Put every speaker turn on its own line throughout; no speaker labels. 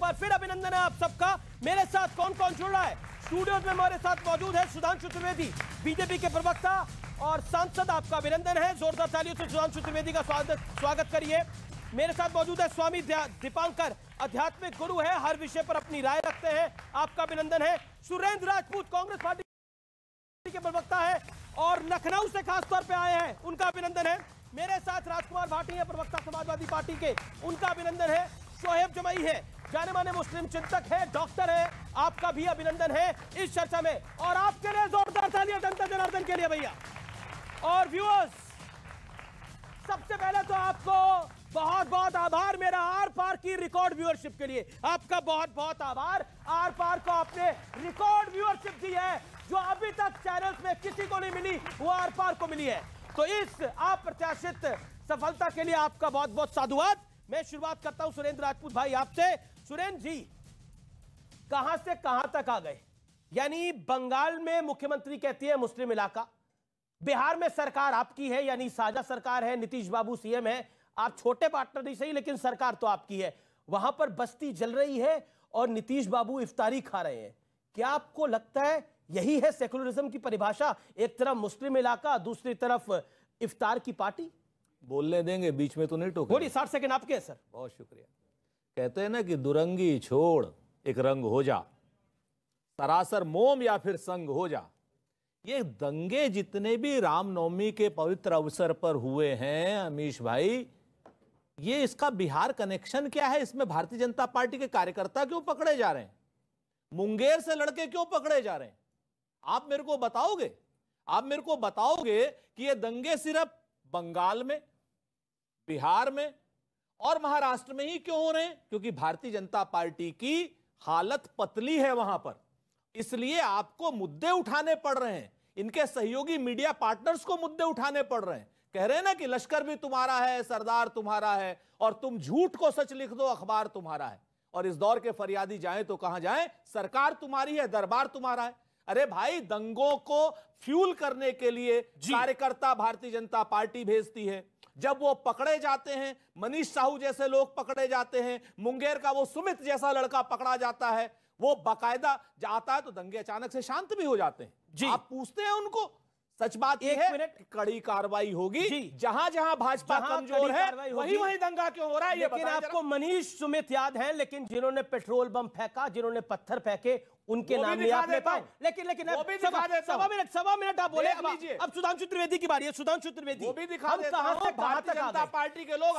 बार फिर अभिनंदन है आप सबका। मेरे साथ कौन कौन जुड़ रहा है? स्टूडियो में हमारे साथ मौजूद है सुधांशु त्रिवेदी, बीजेपी के प्रवक्ता और सांसद। आपका अभिनंदन है, जोरदार तालियों से सुधांशु त्रिवेदी का स्वागत करिए। मेरे साथ मौजूद है स्वामी दीपांकर, आध्यात्मिक गुरु है, हर विषय पर अपनी राय रखते हैं, आपका अभिनंदन है। सुरेंद्र राजपूत कांग्रेस पार्टी के प्रवक्ता है और लखनऊ से खासतौर पे आए हैं, उनका अभिनंदन है। मेरे साथ राजकुमार भाटी है, प्रवक्ता समाजवादी पार्टी के, उनका अभिनंदन है। शोएब जमाई है, जाने माने मुस्लिम चिंतक है, डॉक्टर है, आपका भी अभिनंदन है इस चर्चा में। और आपके लिए जोरदार तालियां जनता जनार्दन के लिए भैया। और व्यूअर्स, सबसे पहले तो आपको बहुत बहुत आभार मेरा आर पार की रिकॉर्ड व्यूअरशिप के लिए। आपका बहुत बहुत आभार। आर पार को आपने रिकॉर्ड व्यूअरशिप दी है जो अभी तक चैनल्स में किसी को नहीं मिली, वो आर पार को मिली है। तो इस अप्रत्याशित सफलता के लिए आपका बहुत बहुत साधुवाद। मैं शुरुआत करता हूं सुरेंद्र राजपूत भाई आपसे। सुरेंद्र जी, कहां से कहां तक आ गए? यानी बंगाल में मुख्यमंत्री कहती है मुस्लिम इलाका, बिहार में सरकार आपकी है, यानी साझा सरकार है, नीतीश बाबू सीएम है, आप छोटे पार्टनर नहीं सही लेकिन सरकार तो आपकी है। वहां पर बस्ती जल रही है और नीतीश बाबू इफ्तारी खा रहे हैं। क्या आपको लगता है यही है सेकुलरिज्म की परिभाषा? एक तरफ मुस्लिम इलाका, दूसरी तरफ इफ्तार की पार्टी।
बोलने देंगे, बीच में तो नहीं टोकेंगे।
बोलिए, 60 सेकंड आपके हैं सर।
बहुत शुक्रिया। कहते हैं ना कि दुरंगी छोड़ एक रंग हो जा, सरासर मोम या फिर संग हो जा। ये दंगे जितने भी रामनवमी के पवित्र अवसर पर हुए हैं अमीश भाई, ये इसका बिहार कनेक्शन क्या है? इसमें भारतीय जनता पार्टी के कार्यकर्ता क्यों पकड़े जा रहे हैं? मुंगेर से लड़के क्यों पकड़े जा रहे हैं? आप मेरे को बताओगे? आप मेरे को बताओगे कि ये दंगे सिर्फ बंगाल में, बिहार में और महाराष्ट्र में ही क्यों हो रहे हैं? क्योंकि भारतीय जनता पार्टी की हालत पतली है वहां पर, इसलिए आपको मुद्दे उठाने पड़ रहे हैं। इनके सहयोगी मीडिया पार्टनर्स को मुद्दे उठाने पड़ रहे हैं। कह रहे हैं ना कि लश्कर भी तुम्हारा है, सरदार तुम्हारा है, और तुम झूठ को सच लिख दो, अखबार तुम्हारा है। और इस दौर के फरियादी जाएं तो कहां जाएं? सरकार तुम्हारी है, दरबार तुम्हारा है। अरे भाई, दंगों को फ्यूल करने के लिए कार्यकर्ता भारतीय जनता पार्टी भेजती है। जब वो पकड़े जाते हैं, मनीष साहू जैसे लोग पकड़े जाते हैं, मुंगेर का वो सुमित जैसा लड़का पकड़ा जाता है, वो बाकायदा जाता है, तो दंगे अचानक से शांत भी हो जाते हैं। आप पूछते हैं उनको, सच बात यह है कड़ी कार्रवाई होगी। जहां जहां भाजपा कमजोर है वहीं वहीं दंगा क्यों हो रहा है?
लेकिन आपको मनीष सुमित याद है, लेकिन जिन्होंने पेट्रोल बम फेंका, जिन्होंने पत्थर फेंके, उनके नाम नहीं आपने पाए। लेकिन सवा मिनट आप बोले। अब सुधांशु त्रिवेदी की बारी है। सुधांशु त्रिवेदी, हम कहां से कहां तक आ गए?
पार्टी के लोग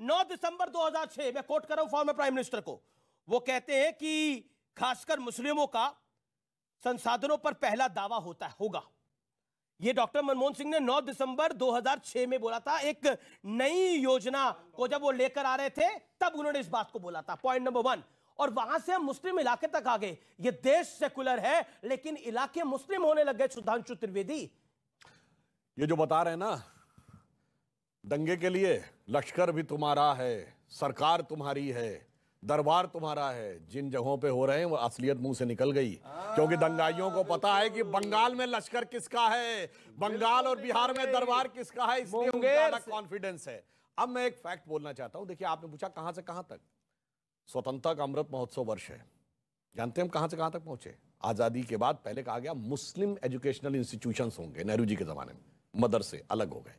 9 दिसंबर 2006 मैं कोट कर रहा हूं फॉर्मर प्राइम मिनिस्टर को। वो कहते हैं कि खासकर मुस्लिमों का संसाधनों पर पहला दावा होगा। यह डॉक्टर मनमोहन सिंह ने 9 दिसंबर 2006 में बोला था। एक नई योजना को जब वो लेकर आ रहे थे तब उन्होंने इस बात को बोला था। Point number 1। और वहां से हम मुस्लिम इलाके तक आ गए। ये देश सेकुलर है लेकिन इलाके मुस्लिम होने लग गए। सुधांशु त्रिवेदी,
ये जो बता रहे हैं ना, दंगे के लिए लश्कर भी तुम्हारा है, सरकार तुम्हारी है, दरबार तुम्हारा है। जिन जगहों पे हो रहे हैं वो असलियत मुंह से निकल गई, क्योंकि दंगाइयों को पता है कि बंगाल में लश्कर किसका है, बंगाल और बिहार में दरबार किसका है, इसलिए उनको अलग कॉन्फिडेंस है। अब मैं एक फैक्ट बोलना चाहता हूं। देखिए, आपने पूछा कहां से कहां तक। स्वतंत्रता का अमृत महोत्सव वर्ष है, जानते हैं हम कहां से कहां तक पहुंचे? आजादी के बाद पहले कहा गया मुस्लिम एजुकेशनल इंस्टीट्यूशंस होंगे, नेहरू जी के जमाने में मदरसे अलग हो गए।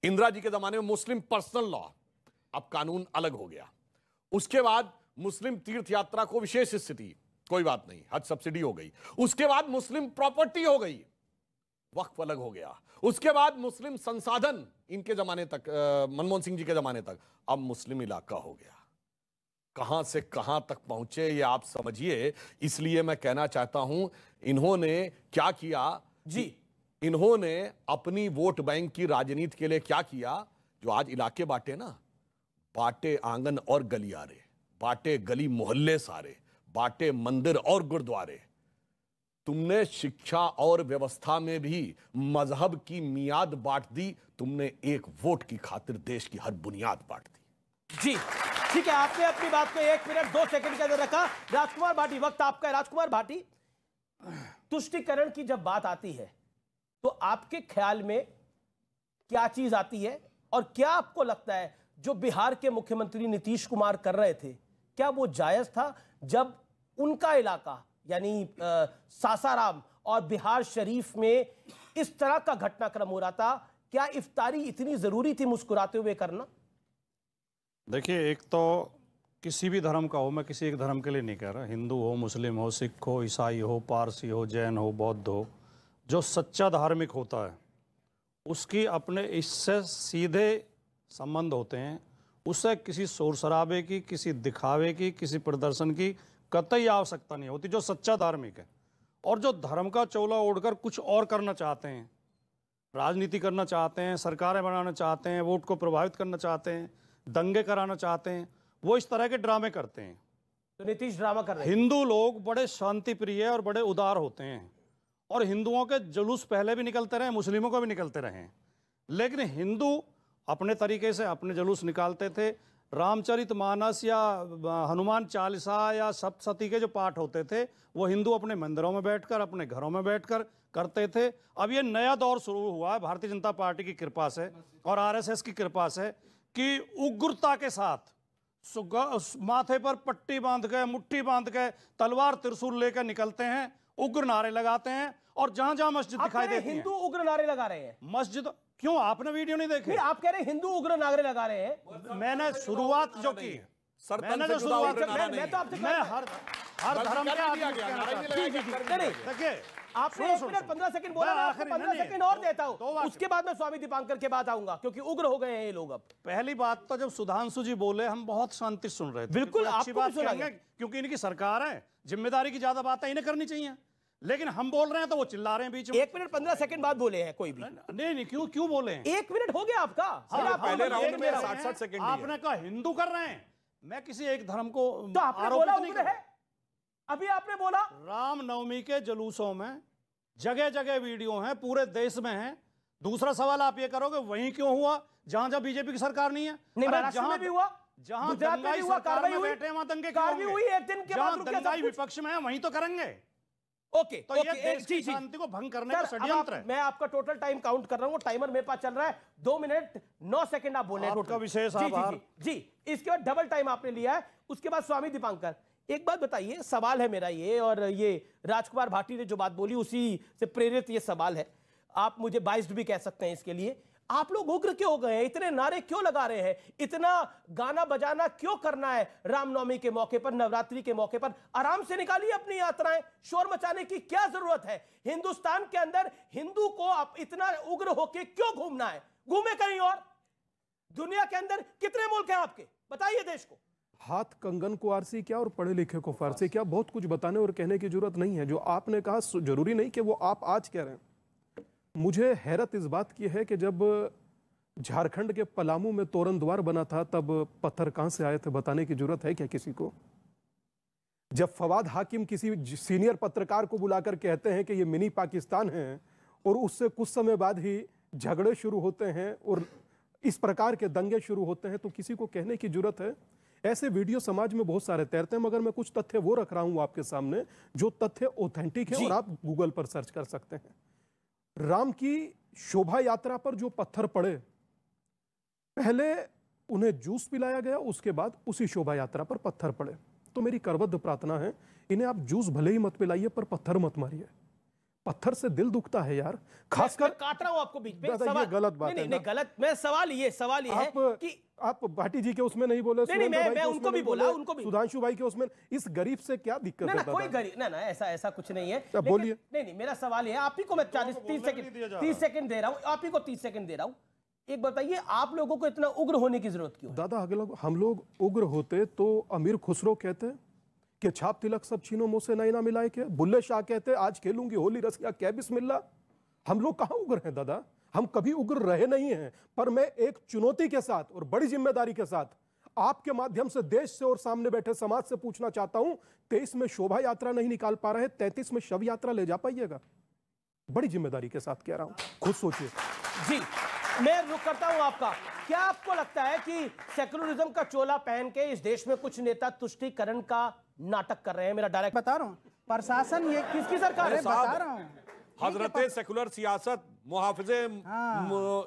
इंदिरा जी के जमाने में मुस्लिम पर्सनल लॉ, अब कानून अलग हो गया। उसके बाद मुस्लिम तीर्थ यात्रा को विशेष स्थिति, कोई बात नहीं, हज सब्सिडी हो गई। उसके बाद मुस्लिम प्रॉपर्टी हो गई, वक्फ अलग हो गया। उसके बाद मुस्लिम संसाधन, इनके जमाने तक, मनमोहन सिंह जी के जमाने तक, अब मुस्लिम इलाका हो गया। कहां से कहां तक पहुंचे ये आप समझिए। इसलिए मैं कहना चाहता हूं, इन्होंने क्या किया जी, इन्होंने अपनी वोट बैंक की राजनीति के लिए क्या किया? जो आज इलाके बांटे ना, बांटे आंगन और गलियारे, बांटे गली मोहल्ले सारे, बांटे मंदिर और गुरुद्वारे। तुमने शिक्षा और व्यवस्था में भी मजहब की मियाद बांट दी। तुमने एक वोट की खातिर देश की हर बुनियाद बांट दी।
जी ठीक है, आपने अपनी बात को 1 मिनट 2 सेकंड के अंदर रखा। राजकुमार भाटी, वक्त आपका है। राजकुमार भाटी, तुष्टीकरण की जब बात आती है तो आपके ख्याल में क्या चीज आती है? और क्या आपको लगता है जो बिहार के मुख्यमंत्री नीतीश कुमार कर रहे थे, क्या वो जायज था जब उनका इलाका यानी सासाराम और बिहार शरीफ में इस तरह का घटनाक्रम हो रहा था? क्या इफ्तारी इतनी जरूरी थी मुस्कुराते हुए करना?
देखिए, एक तो किसी भी धर्म का हो, मैं किसी एक धर्म के लिए नहीं कह रहा, हिंदू हो, मुस्लिम हो, सिख हो, ईसाई हो, पारसी हो, जैन हो, बौद्ध हो, जो सच्चा धार्मिक होता है उसकी अपने इससे सीधे संबंध होते हैं। उससे किसी शोर शराबे की, किसी दिखावे की, किसी प्रदर्शन की कतई आवश्यकता नहीं होती। जो सच्चा धार्मिक है और जो धर्म का चोला ओढ़कर कुछ और करना चाहते हैं, राजनीति करना चाहते हैं, सरकारें बनाना चाहते हैं, वोट को प्रभावित करना चाहते हैं, दंगे कराना चाहते हैं, वो इस तरह के ड्रामे करते हैं।
तो नीतीश ड्रामा कर रहे हैं।
हिंदू लोग बड़े शांति प्रिय और बड़े उदार होते हैं और हिंदुओं के जुलूस पहले भी निकलते रहे, मुस्लिमों को भी निकलते रहे, लेकिन हिंदू अपने तरीके से अपने जुलूस निकालते थे। रामचरितमानस या हनुमान चालीसा या सप्तशती के जो पाठ होते थे वो हिंदू अपने मंदिरों में बैठकर, अपने घरों में बैठकर करते थे। अब ये नया दौर शुरू हुआ है भारतीय जनता पार्टी की कृपा से और आरएसएस की कृपा से कि उग्रता के साथ माथे पर पट्टी बांध के, मुट्ठी बांध के, तलवार त्रिशूल लेकर निकलते हैं, उग्र नारे लगाते हैं और जहां जहां मस्जिद दिखाई देती है
हिंदू उग्र नारे लगा रहे हैं।
मस्जिद क्यों? आपने वीडियो नहीं देखे?
आप कह रहे हैं हिंदू उग्र नारे लगा रहे हैं।
मैंने शुरुआत जो की, मैंने जो शुरुआत
मैं तो आपसे
हर धर्म के देखिए,
आपने 1 मिनट 15 सेकंड बोला, मैं आपको 15 सेकंड और देता हूं, उसके बाद मैं स्वामी दीपांकर के बाद आऊंगा क्योंकि उग्र हो गए हैं ये लोग। अब
पहली बात तो जब सुधांशु जी बोले हम बहुत शांति सुन रहे थे।
बिल्कुल
अच्छी बात कहेंगे क्योंकि इनकी सरकार है, जिम्मेदारी की ज्यादा बातें इन्हें करनी चाहिए, लेकिन हम बोल रहे हैं तो वो चिल्ला रहे हैं बीच में।
1 मिनट 15 सेकंड बाद बोले हैं कोई भी?
नहीं, क्यों बोले हैं?
1 मिनट हो गया आपका।
पहले राउंड में 60 सेकंड
आपने कहा हिंदू कर रहे हैं, मैं किसी एक धर्म को
तो आपने बोला उग्र है। अभी आपने बोला
रामनवमी के जुलूसों में जगह जगह वीडियो हैं, पूरे देश में हैं। दूसरा सवाल आप ये करोगे वहीं क्यों हुआ जहां जहां बीजेपी की सरकार नहीं है?
नहीं, महाराष्ट्र में भी हुआ,
जहां
गुजरात में भी हुआ,
कार्रवाई हुई, बैठे वहां दंगे
कार्रवाई हुई, एक दिन के बाद
दंगाई विपक्ष में है वहीं तो करेंगे।
ओके,
तो ये देश की शांति को भंग करने का षड्यंत्र है।
मैं आपका टोटल टाइम काउंट कर रहा हूं, टाइमर मेरे पास चल रहा है, 2 मिनट 9 सेकंड आप बोले।
आपका विशेष आभार।
जी, इसके बाद डबल टाइम आपने लिया है। उसके बाद स्वामी दीपांकर, एक बात बताइए, सवाल है मेरा ये, और ये राजकुमार भाटी ने जो बात बोली उसी से प्रेरित ये सवाल है, आप मुझे बाइस्ड भी कह सकते हैं इसके लिए। आप लोग उग्र क्यों हो गए हैं? इतने नारे क्यों लगा रहे हैं? इतना गाना बजाना क्यों करना है? रामनवमी के मौके पर, नवरात्रि के मौके पर आराम से निकालिए अपनी यात्राएं, शोर मचाने की क्या जरूरत है? हिंदुस्तान के अंदर हिंदू को आप इतना उग्र होके क्यों घूमना है? घूमे कहीं और। दुनिया के अंदर कितने मुल्क हैं आपके, बताइए देश को।
हाथ कंगन को आरसी क्या और पढ़े लिखे को फारसी क्या, बहुत कुछ बताने और कहने की जरूरत नहीं है। जो आपने कहा जरूरी नहीं कि वो आप आज कह रहे हैं। मुझे हैरत इस बात की है कि जब झारखंड के पलामू में तोरण द्वार बना था तब पत्थर कहां से आए थे बताने की जरूरत है क्या किसी को? जब फवाद हाकिम किसी सीनियर पत्रकार को बुलाकर कहते हैं कि ये मिनी पाकिस्तान है और उससे कुछ समय बाद ही झगड़े शुरू होते हैं और इस प्रकार के दंगे शुरू होते हैं, तो किसी को कहने की जरूरत है? ऐसे वीडियो समाज में बहुत सारे तैरते हैं, मगर मैं कुछ तथ्य वो रख रहा हूं आपके सामने जो तथ्य ऑथेंटिक है और आप गूगल पर सर्च कर सकते हैं। राम की शोभा यात्रा पर जो पत्थर पड़े, पहले उन्हें जूस पिलाया गया, उसके बाद उसी शोभा यात्रा पर पत्थर पड़े। तो मेरी करबद्ध प्रार्थना है, इन्हें आप जूस भले ही मत पिलाइए पर पत्थर मत मारिए। पत्थर से दिल दुखता है यार, खासकर।
काट रहा हूं आपको बीच में,
ये गलत बात है।
नहीं, गलत। मैं सवाल ये है कि
आप भाटी जी के उसमें नहीं बोले,
नहीं, मैं उनको भी बोला, उनको भी,
सुधांशु भाई के उसमें। इस गरीब से क्या दिक्कत है?
कोई गरीब ना, ऐसा कुछ नहीं है।
बोलिए।
नहीं, मेरा सवाल है, आप ही को मैं 30 सेकंड दे रहा हूं, आप ही को 30 सेकंड दे रहा हूं। एक बताइए, आप लोगों को इतना उग्र होने की जरूरत क्यों?
दादा, हम लोग उग्र होते तो अमीर खुसरो कहते कि छाप तिलक सब छीनो मुंह से ना मिलाए के। बुल्ले शाह कहते आज खेलूंगी होली रसिया क्या बिस्मिल्लाह। हम लोग कहां उग्र हैं दादा? हम कभी उग्र रहे नहीं हैं। पर मैं एक चुनौती के साथ और बड़ी जिम्मेदारी के साथ आपके माध्यम से देश से और सामने बैठे समाज से पूछना चाहता हूं, 23 में शोभा यात्रा नहीं निकाल पा रहे, 33 में शव यात्रा ले जा पाइएगा? बड़ी जिम्मेदारी के साथ कह रहा हूं, खुद सोचिए।
जी, मैं रुक करता हूं आपका। क्या आपको लगता है कि सेकुलरिज्म का चोला पहन के इस देश में कुछ नेता तुष्टीकरण का नाटक कर रहे हैं? मेरा डायरेक्ट
बता रहा हूं, प्रशासन ये
किसकी सरकार है?
बता रहा हूं,
हजरते सेकुलर सियासत मुहाफिजे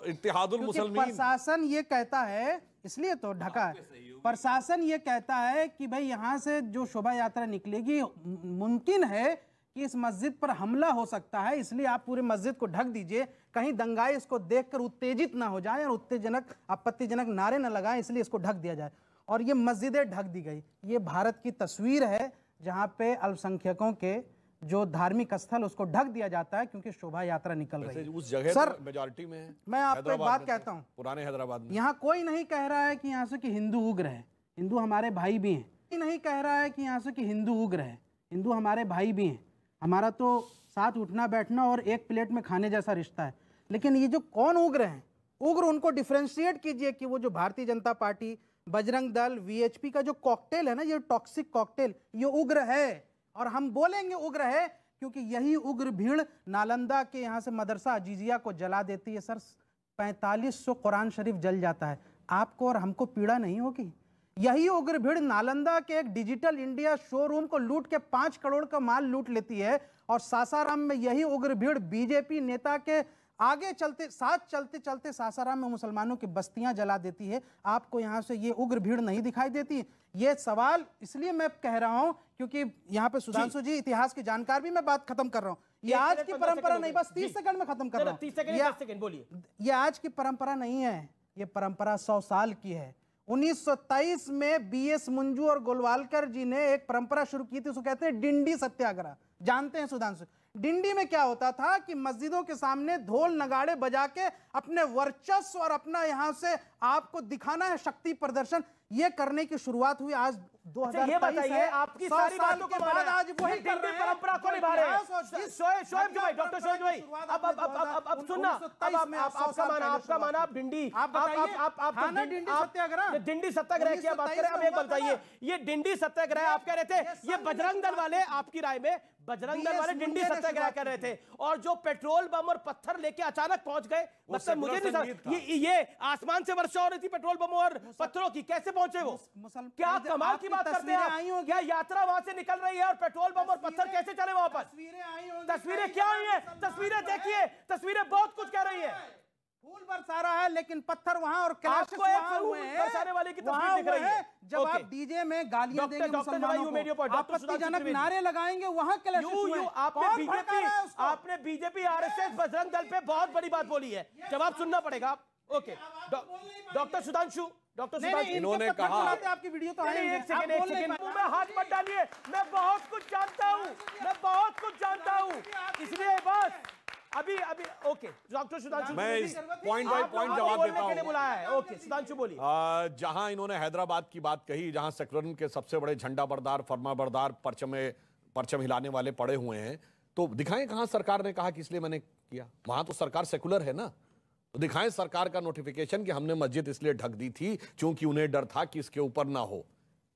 इत्तेहादुल मुसलमीन,
प्रशासन ये कहता है, इसलिए तो ढका है। प्रशासन ये कहता है कि भाई यहाँ से जो शोभा यात्रा निकलेगी, मुमकिन है कि इस मस्जिद पर हमला हो सकता है, इसलिए आप पूरे मस्जिद को ढक दीजिए, कहीं दंगाई इसको देखकर उत्तेजित ना हो जाए और उत्तेजनक आपत्तिजनक नारे न लगाएं, इसलिए इसको ढक दिया जाए। और ये मस्जिदें ढक दी गई। ये भारत की तस्वीर है जहाँ पे अल्पसंख्यकों के जो धार्मिक स्थल उसको ढक दिया जाता है क्योंकि शोभा यात्रा निकल रही है।
उस जगह
सर,
तो मेजॉरिटी में है।
मैं आपको एक
हैदराबाद
बात
में
कहता हूँ,
पुराने हैदराबाद में
यहाँ कोई नहीं कह रहा है कि यहाँ से कि हिंदू उग्र है, हिंदू हमारे भाई भी हैं। कोई नहीं कह रहा है कि यहाँ से कि हिंदू उग्र है, हिंदू हमारे भाई भी हैं। हमारा तो साथ उठना बैठना और एक प्लेट में खाने जैसा रिश्ता है। लेकिन ये जो कौन उग्र हैं, उग्र उनको डिफ्रेंशिएट कीजिए कि वो जो भारतीय जनता पार्टी, बजरंग दल, वीएचपी का जो कॉकटेल है ना, ये टॉक्सिक कॉकटेल, ये उग्र है। और हम बोलेंगे उग्र है क्योंकि यही उग्र भीड़ नालंदा के यहाँ से मदरसा अजीजिया को जला देती है। सर 4500 कुरान शरीफ जल जाता है, आपको और हमको पीड़ा नहीं होगी? यही उग्र भीड़ नालंदा के एक डिजिटल इंडिया शोरूम को लूट के 5 करोड़ का माल लूट लेती है। और सासाराम में यही उग्र भीड़ बीजेपी नेता के आगे चलते चलते सासाराम में मुसलमानों की बस्तियां जला देती है। आपको यहाँ से ये उग्र भीड़ नहीं दिखाई देती? ये सवाल इसलिए मैं कह रहा हूँ क्योंकि यहाँ पे सुधांशु जी इतिहास की जानकार भी, मैं बात खत्म कर रहा हूँ। ये आज की परंपरा नहीं, बस 30 सेकंड में खत्म कर रहा हूँ।
30 सेकंड बोलिए।
ये आज की परंपरा नहीं है, ये परंपरा 100 साल की है। 1923 में बीएस मुंजू और गोलवालकर जी ने एक परंपरा शुरू की थी, उसको कहते हैं डिंडी सत्याग्रह। जानते हैं सुधांशु? डिंडी में क्या होता था कि मस्जिदों के सामने ढोल नगाड़े बजा के अपने वर्चस्व और अपना यहां से आपको दिखाना है शक्ति प्रदर्शन, ये करने की शुरुआत हुई आज 2023
ये बताइए,
है।
आपकी
100
सारी
साल
बातों
के
को
बाद आज वही कर
डिंडी
रहे हैं।
परंपरा को निभा रहे हैं। शोएब भाई, डॉक्टर शोएब भाई, अब सुनना, आपका माना आप डिंडी,
डिंडी सत्याग्रह,
डिंडी सत्याग्रह की बात करें। अब एक बताइए, ये डिंडी सत्याग्रह आप कह रहे थे, ये बजरंग दल वाले, आपकी राय में बजरंग दल वाले डिंडी सत्याग्रह कर रहे थे, और जो पेट्रोल बम और पत्थर लेके अचानक पहुंच गए, मतलब मुझे नहीं समझ, ये आसमान से वर्षा हो रही थी पेट्रोल बम और पत्थरों की, कैसे पहुंचे वो? क्या कमाल की बात करते हैं आप? क्या यात्रा वहां से निकल रही है और पेट्रोल बम और पत्थर कैसे चले वहां पर? तस्वीरें क्या आई हैं? तस्वीरें देखिए, तस्वीरें बहुत कुछ कह रही है।
फूल बरसा रहा है लेकिन पत्थर वहां और
आपको एक फूल बरसाने वाले की तस्वीर दिख रही है।
जब आप डीजे में गालियां देंगे मुसलमानों को, आपत्तिजनक नारे लगाएंगे, वहां
आपने बीजेपी आरएसएस बजरंग दल पे बहुत बड़ी बात बोली है, जवाब सुनना पड़ेगा। ओके डॉक्टर सुधांशु,
इन्होंने कहा,
आपकी वीडियो तो
एक सेकंड मुंह में हाथ मत डालिए, मैं बहुत कुछ जानता हूँ, इसलिए बस अभी ओके डॉक्टर सुधांशु,
मैं इस पॉइंट बाय पॉइंट जवाब देता हूं।
बुलाया है। ओके सुधांशु बोलिए।
जहां इन्होंने हैदराबाद की बात कही, जहां सेकुलरिज्म के सबसे बड़े झंडा बरदार, फरमा बरदार, परचम हिलाने वाले पड़े हुए हैं, तो दिखाएं कहां सरकार ने कहा कि इसलिए मैंने किया। वहां तो सरकार सेकुलर है ना, तो दिखाएं सरकार का नोटिफिकेशन कि हमने मस्जिद इसलिए ढक दी थी क्योंकि उन्हें डर था कि इसके ऊपर ना हो।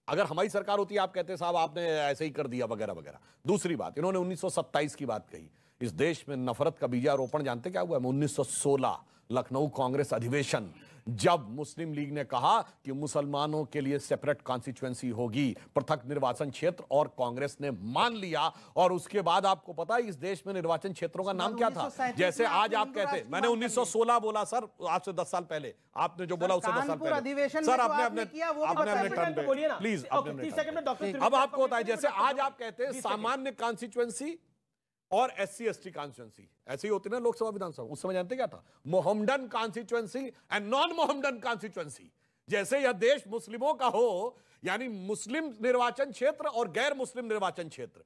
अगर हमारी सरकार होती, आप कहते साहब आपने ऐसे ही कर दिया वगैरह वगैरह। दूसरी बात, इन्होंने 1927 की बात कही। इस देश में नफरत का बीजारोपण जानते क्या हुआ है? 1916 लखनऊ कांग्रेस अधिवेशन, जब मुस्लिम लीग ने कहा कि मुसलमानों के लिए सेपरेट कॉन्स्टिट्यूएंसी होगी, पृथक निर्वाचन क्षेत्र, और कांग्रेस ने मान लिया। और उसके बाद आपको पता है इस देश में निर्वाचन क्षेत्रों का नाम क्या था? जैसे आज आप कहते, मैंने 1916 बोला सर, आज से 10 साल पहले, आपने जो बोला उससे 10 साल पहले सर, आपने अपने टर्न पे प्लीज, अब आपको होता है जैसे आज आप कहते हैं सामान्य कॉन्स्टिट्यूएंसी और एससी एसटी कॉन्स्टिट्यूएंसी, ऐसे ही होती ना लोकसभा विधानसभा। उस समय जानते क्या था? Mohammedan constituency and non Mohammedan constituency. जैसे यह देश मुस्लिमों का हो, यानी मुस्लिम निर्वाचन क्षेत्र और गैर मुस्लिम निर्वाचन क्षेत्र।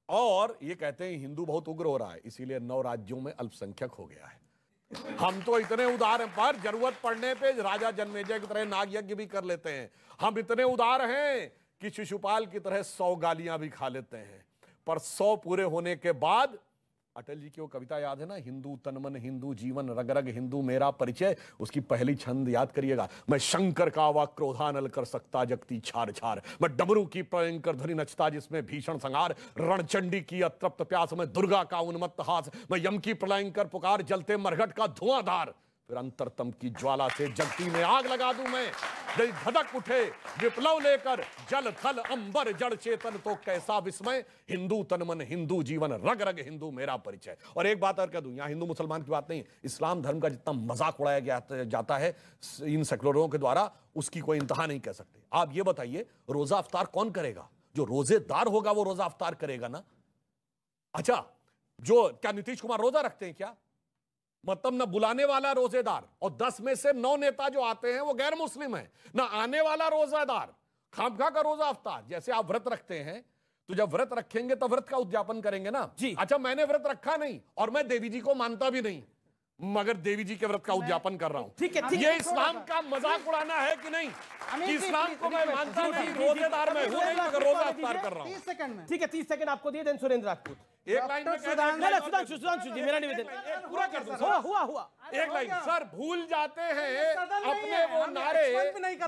और ये कहते हैं हिंदू बहुत उग्र हो रहा है, इसीलिए 9 राज्यों में अल्पसंख्यक हो गया है। हम तो इतने उदार हैं, पर जरूरत पड़ने पे राजा जन्मेजय की तरह नाग यज्ञ भी कर लेते हैं। हम इतने उदार हैं कि शिशुपाल की तरह 100 गालियां भी खा लेते हैं। पर 100 पूरे होने के बाद, अटल जी की वो कविता याद है ना, हिंदू तन मन हिंदू जीवन, रग रग हिंदू मेरा परिचय, उसकी पहली छंद याद करिएगा। मैं शंकर का आवा क्रोधानल कर सकता जगती छार छार, मैं डमरू की भयंकर ध्वनि नचता जिसमें भीषण संहार, रणचंडी की अतृप्त प्यास, मैं दुर्गा का उन्मत्त हास, मैं यम की प्रलयंकर पुकार, जलते मरघट का धुआंधार, फिर अंतरतम की ज्वाला से जगती में आग लगा दूं मैं। यदि धधक उठे विप्लव लेकर जल थल अंबर जड़ चेतन, तो कैसा विस्मय, हिंदू तन मन हिंदू जीवन, रग रग हिंदू मेरा परिचय। और एक बात और कह दूं, यहां हिंदू मुसलमान की बात नहीं, इस्लाम धर्म का जितना मजाक उड़ाया जाता है इन सेकुलरों के द्वारा, उसकी कोई इंतहा नहीं कह सकते। आप ये बताइए, रोजा अफ्तार कौन करेगा? जो रोजेदार होगा वो रोजा अफ्तार करेगा ना। अच्छा, जो क्या नीतीश कुमार रोजा रखते हैं क्या? मतलब ना बुलाने वाला रोजेदार, और 10 में से 9 नेता जो आते हैं वो गैर मुस्लिम है, ना आने वाला रोजादार, खामखा का रोजा अफ्तार। जैसे आप व्रत रखते हैं, तो जब व्रत रखेंगे तो व्रत का उद्यापन करेंगे ना
जी।
अच्छा, मैंने व्रत रखा नहीं और मैं देवी जी को मानता भी नहीं, मगर देवी जी के व्रत का उद्यापन कर रहा हूं।
ठीक है, ठीक
ये
है।
इस्लाम का मजाक उड़ाना है कि नहीं? कि इस्लाम को मैं मानता नहीं,
जी, जी,
रोजेदार मैं हूं नहीं, मगर रोजा
दीजिए।
अफ्तार कर रहा हूं।
30 सेकंड में
ठीक है, 30 सेकंड आपको दिए। देन सुरेंद्र राजपूत।
एक लाइन में कह
नहीं, नहीं, सुधांशु जी, मेरा निवेदन
पूरा कर दूं
हुआ।
एक लाइन। सर भूल जाते हैं अपने वो नारे,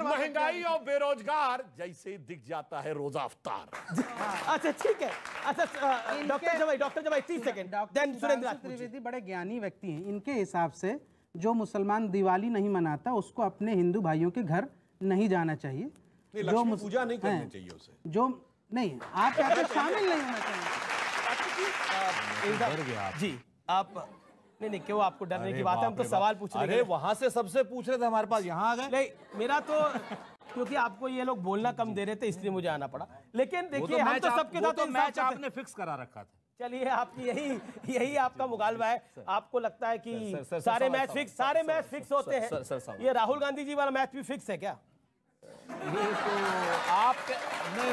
महंगाई और बेरोजगार जैसे दिख जाता है रोजा अफ्तार।
अच्छा ठीक है। अच्छा डॉक्टर जवाई 30 सेकंड। देन सुरेंद्र राजपूत जी।
त्रिवेदी बड़े ज्ञानी व्यक्ति हैं। इनके हिसाब से जो मुसलमान दिवाली नहीं मनाता उसको अपने हिंदू भाइयों के घर नहीं जाना चाहिए। जो
पूजा नहीं करनी चाहिए उसे।
जो नहीं, आप कहते हैं शामिल नहीं होना चाहिए।
जी आप नहीं, क्यों आपको डरने की बात है? हम तो सवाल पूछ रहे
अरे वहां से सबसे पूछ रहे थे, हमारे पास यहाँ आ गए।
नहीं, मेरा तो क्योंकि आपको ये लोग बोलना कम दे रहे थे इसलिए मुझे आना पड़ा। लेकिन देखिए, हम तो सबके साथ
मैच आपने फिक्स करा रखा था।
चलिए, आपकी यही आपका मुगालबा है। आपको लगता है कि सारे मैच फिक्स होते हैं। ये राहुल गांधी जी वाला मैच भी फिक्स है क्या?
ये तो आप नहीं,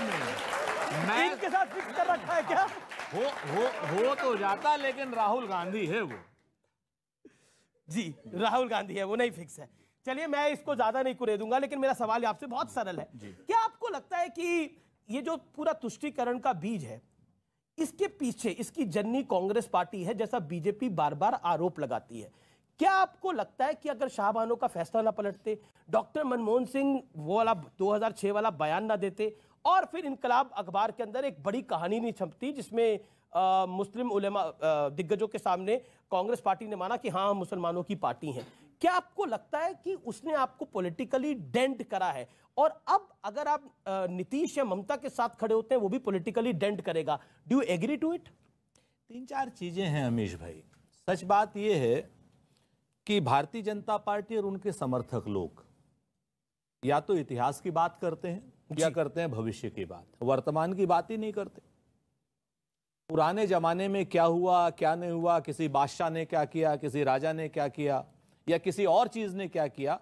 मैं
इनके साथ फिक्स कर रखा है क्या?
हो तो जाता, लेकिन राहुल गांधी है वो।
जी, राहुल गांधी है वो, नहीं फिक्स है। चलिए, मैं इसको ज्यादा नहीं कुरेदूंगा, लेकिन मेरा सवाल आपसे बहुत सरल है। क्या आपको लगता है कि ये जो पूरा तुष्टीकरण का बीज है, इसके पीछे इसकी जननी कांग्रेस पार्टी है, जैसा बीजेपी बार बार आरोप लगाती है? क्या आपको लगता है कि अगर शाहबानो का फैसला ना पलटते, डॉक्टर मनमोहन सिंह वो वाला 2006 वाला बयान ना देते, और फिर इनकलाब अखबार के अंदर एक बड़ी कहानी नहीं छपती जिसमें मुस्लिम उलेमा दिग्गजों के सामने कांग्रेस पार्टी ने माना कि हाँ, मुसलमानों की पार्टी है, क्या आपको लगता है कि उसने आपको पॉलिटिकली डेंट करा है? और अब अगर आप नीतीश या ममता के साथ खड़े होते हैं, वो भी पॉलिटिकली डेंट करेगा। Do you agree to it?
3-4 चीजें हैं अमीश भाई। सच बात यह है कि भारतीय जनता पार्टी और उनके समर्थक लोग या तो इतिहास की बात करते हैं या करते हैं भविष्य की बात, वर्तमान की बात ही नहीं करते। पुराने जमाने में क्या हुआ, क्या नहीं हुआ, किसी बादशाह ने क्या किया, किसी राजा ने क्या किया, या किसी और चीज ने क्या किया,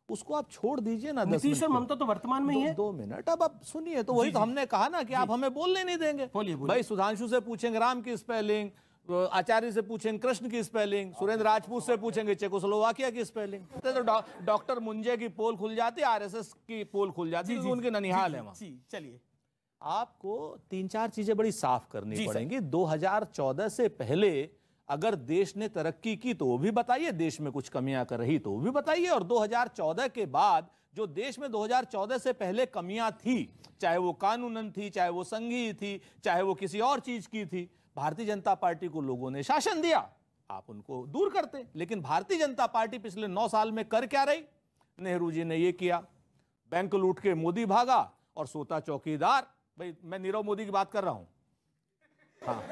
उसको आप छोड़ दीजिए ना।
नीतीश और ममता तो वर्तमान में ही है।
2 मिनट अब आप सुनिए। तो वही तो हमने कहा ना कि आप हमें बोलने नहीं देंगे। भाई सुधांशु से पूछेंगे राम की स्पेलिंग, आचार्य से पूछेंगे कृष्ण की स्पेलिंग, सुरेंद्र राजपूत से पूछेंगे चेकोस्लोवाकिया की स्पेलिंग, तो डॉक्टर मुंजे की पोल खुल जाती, आरएसएस की पोल खुल जाती, उनके ननिहाल है वहां।
चलिए,
आपको 3-4 चीजें बड़ी साफ करनी पड़ेंगी। 2014 से पहले अगर देश ने तरक्की की तो वो भी बताइए, देश में कुछ कमियां कर रही तो वो भी बताइए, और 2014 के बाद जो देश में 2014 से पहले कमियां थी, चाहे वो कानूनन थी, चाहे वो संघीय थी, चाहे वो किसी और चीज की थी, भारतीय जनता पार्टी को लोगों ने शासन दिया, आप उनको दूर करते। लेकिन भारतीय जनता पार्टी पिछले 9 साल में कर क्या रही? नेहरू जी ने ये किया, बैंक लूट के मोदी भागा और सोता चौकीदार। भाई मैं नीरव मोदी की बात कर रहा हूं, हाँ,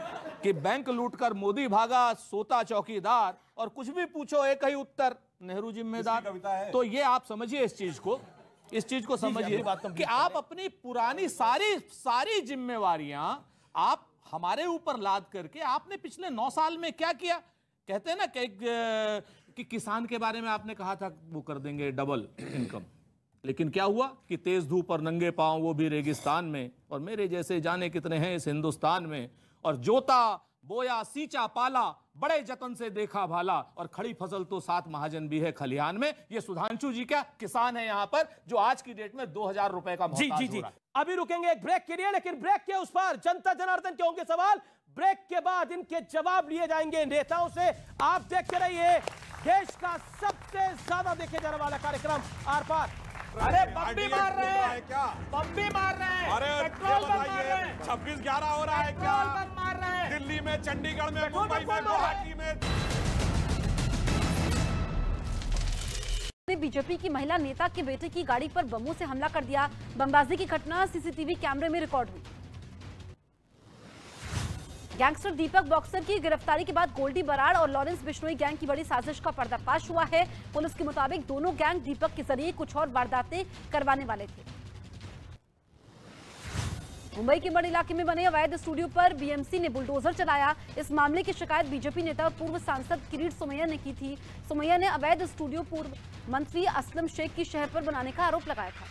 कि बैंक लूटकर मोदी भागा, सोता चौकीदार, और कुछ भी पूछो एक ही उत्तर, नेहरू जिम्मेदार। तो ये आप समझिए इस चीज को समझिए कि आप अपनी पुरानी सारी जिम्मेवारियां आप हमारे ऊपर लाद करके आपने पिछले 9 साल में क्या किया? कहते हैं ना कि किसान के बारे में आपने कहा था वो कर देंगे डबल इनकम, लेकिन क्या हुआ कि तेज धूप और नंगे पांव, वो भी रेगिस्तान में, और मेरे जैसे जाने कितने हैं इस हिंदुस्तान में, और जोता बोया सींचा पाला, बड़े जतन से देखा भाला, और खड़ी फसल तो 7 महाजन भी है खलिहान में। ये सुधांशु जी क्या किसान है यहाँ पर, जो आज की डेट में 2000 रुपए का मोहताज हो रहा है।
अभी रुकेंगे एक ब्रेक के लिए, लेकिन ब्रेक के उस पार जनता जनार्दन के होंगे सवाल। ब्रेक के बाद इनके जवाब लिए जाएंगे नेताओं से। आप देखते रहिए देश का सबसे ज्यादा देखे जाने वाला कार्यक्रम आर पार।
अरे बम भी मार रहे हैं क्या? बम भी मार रहे हैं। अरे पेट्रोल बम मार रहे हैं। 26/11 हो रहा है क्या? पेट्रोल बम मार रहे हैं। दिल्ली में, चंडीगढ़ में, मुंबई में, गुवाहाटी में।
बीजेपी की महिला नेता के बेटे की गाड़ी पर बमों से हमला कर दिया। बमबाजी की घटना सीसीटीवी कैमरे में रिकॉर्ड हुई। गैंगस्टर दीपक बॉक्सर की गिरफ्तारी के बाद गोल्डी बराड़ और लॉरेंस बिश्नोई गैंग की बड़ी साजिश का पर्दाफाश हुआ है। पुलिस के मुताबिक दोनों गैंग दीपक के जरिए कुछ और वारदातें करवाने वाले थे। मुंबई के बड़े इलाके में बने अवैध स्टूडियो पर बीएमसी ने बुलडोजर चलाया। इस मामले की शिकायत बीजेपी नेता और पूर्व सांसद किरीट सोमैया ने की थी। सोमैया ने अवैध स्टूडियो पूर्व मंत्री असलम शेख की शहर पर बनाने का आरोप लगाया था।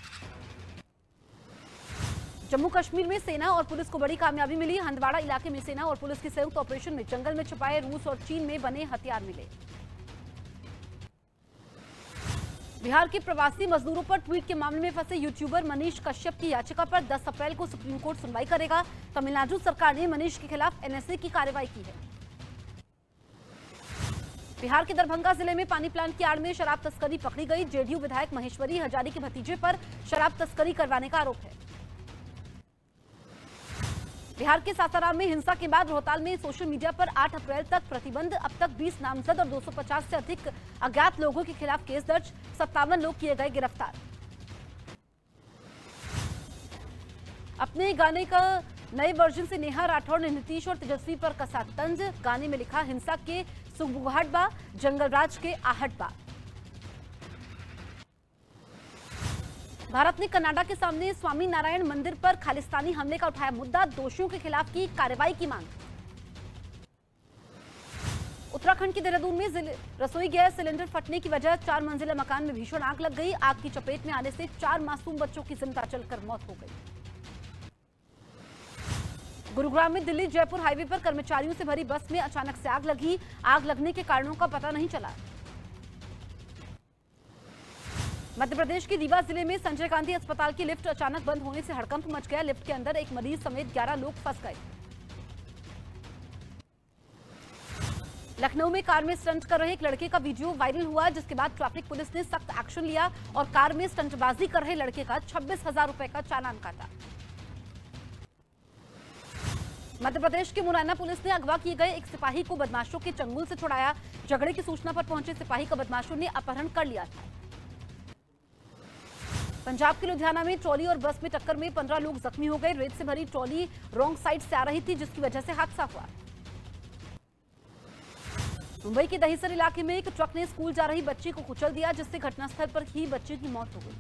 जम्मू कश्मीर में सेना और पुलिस को बड़ी कामयाबी मिली। हंदवाड़ा इलाके में सेना और पुलिस के संयुक्त ऑपरेशन में जंगल में छुपाए रूस और चीन में बने हथियार मिले। बिहार के प्रवासी मजदूरों पर ट्वीट के मामले में फंसे यूट्यूबर मनीष कश्यप की याचिका पर 10 अप्रैल को सुप्रीम कोर्ट सुनवाई करेगा। तमिलनाडु सरकार ने मनीष के खिलाफ एनएसए की कार्रवाई की है। बिहार के दरभंगा जिले में पानी प्लांट की आड़ में शराब तस्करी पकड़ी गई। जेडीयू विधायक महेश्वरी हजारी के भतीजे पर शराब तस्करी करवाने का आरोप है। बिहार के सासाराम में हिंसा के बाद रोहताल में सोशल मीडिया पर 8 अप्रैल तक प्रतिबंध। अब तक 20 नामजद और 250 से अधिक अज्ञात लोगों के खिलाफ केस दर्ज। 57 लोग किए गए गिरफ्तार। अपने गाने का नए वर्जन से नेहा राठौर ने नीतीश और तेजस्वी पर कसा तंज। गाने में लिखा, हिंसा के सुगबुगाहट बा, जंगलराज के आहट बा। भारत ने कनाडा के सामने स्वामी नारायण मंदिर पर खालिस्तानी हमले का उठाया मुद्दा। दोषियों के खिलाफ की कार्रवाई की मांग। उत्तराखंड के देहरादून में रसोई गैस सिलेंडर फटने की वजह 4 मंजिला मकान में भीषण आग लग गई। आग की चपेट में आने से 4 मासूम बच्चों की जिंदा जलकर मौत हो गई। गुरुग्राम में दिल्ली जयपुर हाईवे पर कर्मचारियों से भरी बस में अचानक से आग लगी। आग लगने के कारणों का पता नहीं चला। मध्य प्रदेश के रीवा जिले में संजय गांधी अस्पताल की लिफ्ट अचानक बंद होने से हड़कंप मच गया। लिफ्ट के अंदर एक मरीज समेत 11 लोग फंस गए। लखनऊ में कार में स्टंट कर रहे एक लड़के का वीडियो वायरल हुआ, जिसके बाद ट्रैफिक पुलिस ने सख्त एक्शन लिया और कार में स्टंटबाजी कर रहे लड़के का 26,000 रुपए का चालान काटा। मध्य प्रदेश के मुरैना पुलिस ने अगवा किए गए एक सिपाही को बदमाशों के चंगुल से छुड़ाया। झगड़े की सूचना पर पहुंचे सिपाही का बदमाशों ने अपहरण कर लिया था। पंजाब के लुधियाना में ट्रॉली और बस में टक्कर में 15 लोग जख्मी हो गए। रेत से भरी ट्रॉली रॉन्ग साइड से आ रही थी, जिसकी वजह से हादसा हुआ। मुंबई के दहीसर इलाके में एक ट्रक ने स्कूल जा रही बच्ची को कुचल दिया, जिससे घटनास्थल पर ही बच्चे की मौत हो गई।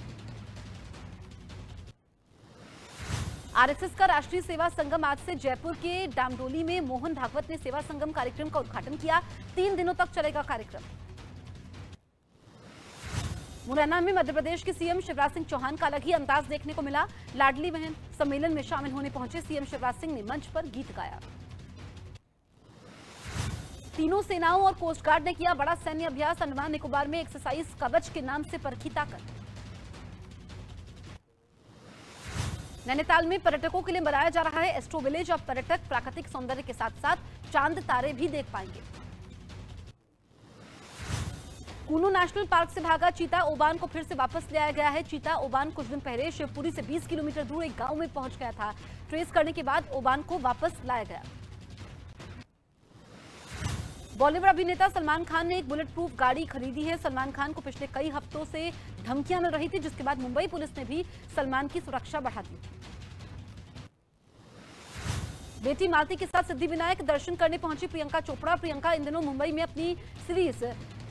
आरएसएस का राष्ट्रीय सेवा संगम आज से जयपुर के डामडोली में मोहन भागवत ने सेवा संगम कार्यक्रम का उद्घाटन किया। 3 दिनों तक चलेगा कार्यक्रम। मुरैना में मध्य प्रदेश के सीएम शिवराज सिंह चौहान का अलग ही अंदाज देखने को मिला। लाडली बहन सम्मेलन में शामिल होने पहुंचे सीएम शिवराज सिंह ने मंच पर गीत गाया। तीनों सेनाओं और कोस्ट गार्ड ने किया बड़ा सैन्य अभ्यास। अंडमान निकोबार में एक्सरसाइज कवच के नाम से परखी ताकत। नैनीताल में पर्यटकों के लिए बनाया जा रहा है एस्ट्रो विलेज। अब पर्यटक प्राकृतिक सौंदर्य के साथ साथ चांद तारे भी देख पाएंगे। कूनू नेशनल पार्क से भागा चीता ओबान को फिर से वापस ले आया गया है। चीता ओबान कुछ दिन पहले शिवपुरी से 20 किलोमीटर दूर एक गांव में पहुंच गया था। ट्रेस करने के बाद ओबान को वापस लाया गया। बॉलीवुड अभिनेता सलमान खान ने एक बुलेट प्रूफ गाड़ी खरीदी है। सलमान खान को पिछले कई हफ्तों से धमकियां मिल रही थी, जिसके बाद मुंबई पुलिस ने भी सलमान की सुरक्षा बढ़ा दी थी। बेटी मालती के साथ सिद्धिविनायक दर्शन करने पहुंची प्रियंका चोपड़ा। प्रियंका इन दिनों मुंबई में अपनी सीरीज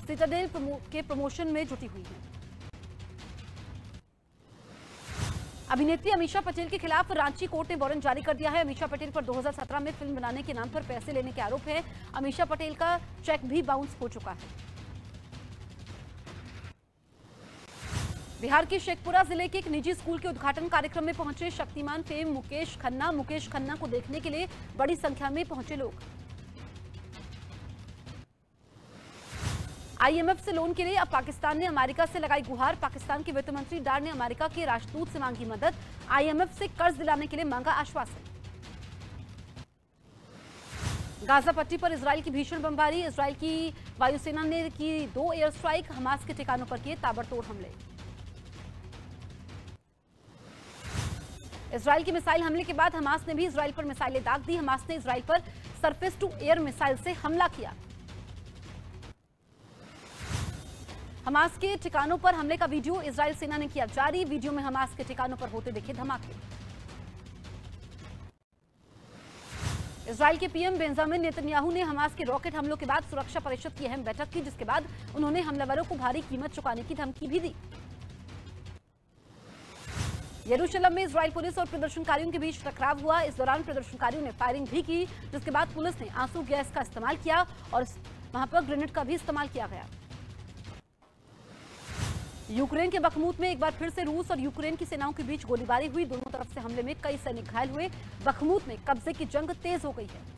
सिटाडेल के प्रमोशन में जुटी हुई है। अभिनेत्री अमीषा पटेल के खिलाफ रांची कोर्ट ने वारंट जारी कर दिया है। अमीषा पटेल पर 2017 में फिल्म बनाने के नाम पर पैसे लेने के आरोप है। अमीषा पटेल का चेक भी बाउंस हो चुका है। बिहार के शेखपुरा जिले के एक निजी स्कूल के उद्घाटन कार्यक्रम में पहुंचे शक्तिमान फेम मुकेश खन्ना। मुकेश खन्ना को देखने के लिए बड़ी संख्या में पहुंचे लोग। आईएमएफ से लोन के लिए अब पाकिस्तान ने अमेरिका से लगाई गुहार। पाकिस्तान के वित्त मंत्री डार ने अमेरिका के राजदूत से मांगी मदद। आईएमएफ से कर्ज दिलाने के लिए मांगा आश्वासन। गाजा पट्टी पर इजराइल की भीषण बमबारी। इजराइल की वायुसेना ने की 2 एयर स्ट्राइक। हमास के ठिकानों पर किए ताबड़तोड़ हमले। इजराइल के मिसाइल हमले के बाद हमास ने भी इजराइल पर मिसाइलें दाग दी। हमास ने इजराइल पर सरफेस टू एयर मिसाइल से हमला किया। हमास के ठिकानों पर हमले का वीडियो इजराइल सेना ने किया जारी। वीडियो में हमास के ठिकानों पर होते दिखे धमाके। इजराइल के पीएम बेंजामिन नेतन्याहू ने हमास के रॉकेट हमलों के बाद सुरक्षा परिषद की अहम बैठक की, जिसके बाद उन्होंने हमलावरों को भारी कीमत चुकाने की धमकी भी दी। यरूशलेम में इजराइल पुलिस और प्रदर्शनकारियों के बीच टकराव हुआ। इस दौरान प्रदर्शनकारियों ने फायरिंग भी की, जिसके बाद पुलिस ने आंसू गैस का इस्तेमाल किया और वहां पर ग्रेनेड का भी इस्तेमाल किया गया। यूक्रेन के बखमूत में एक बार फिर से रूस और यूक्रेन की सेनाओं के बीच गोलीबारी हुई। दोनों तरफ से हमले में कई सैनिक घायल हुए। बखमूत में कब्जे की जंग तेज हो गई है।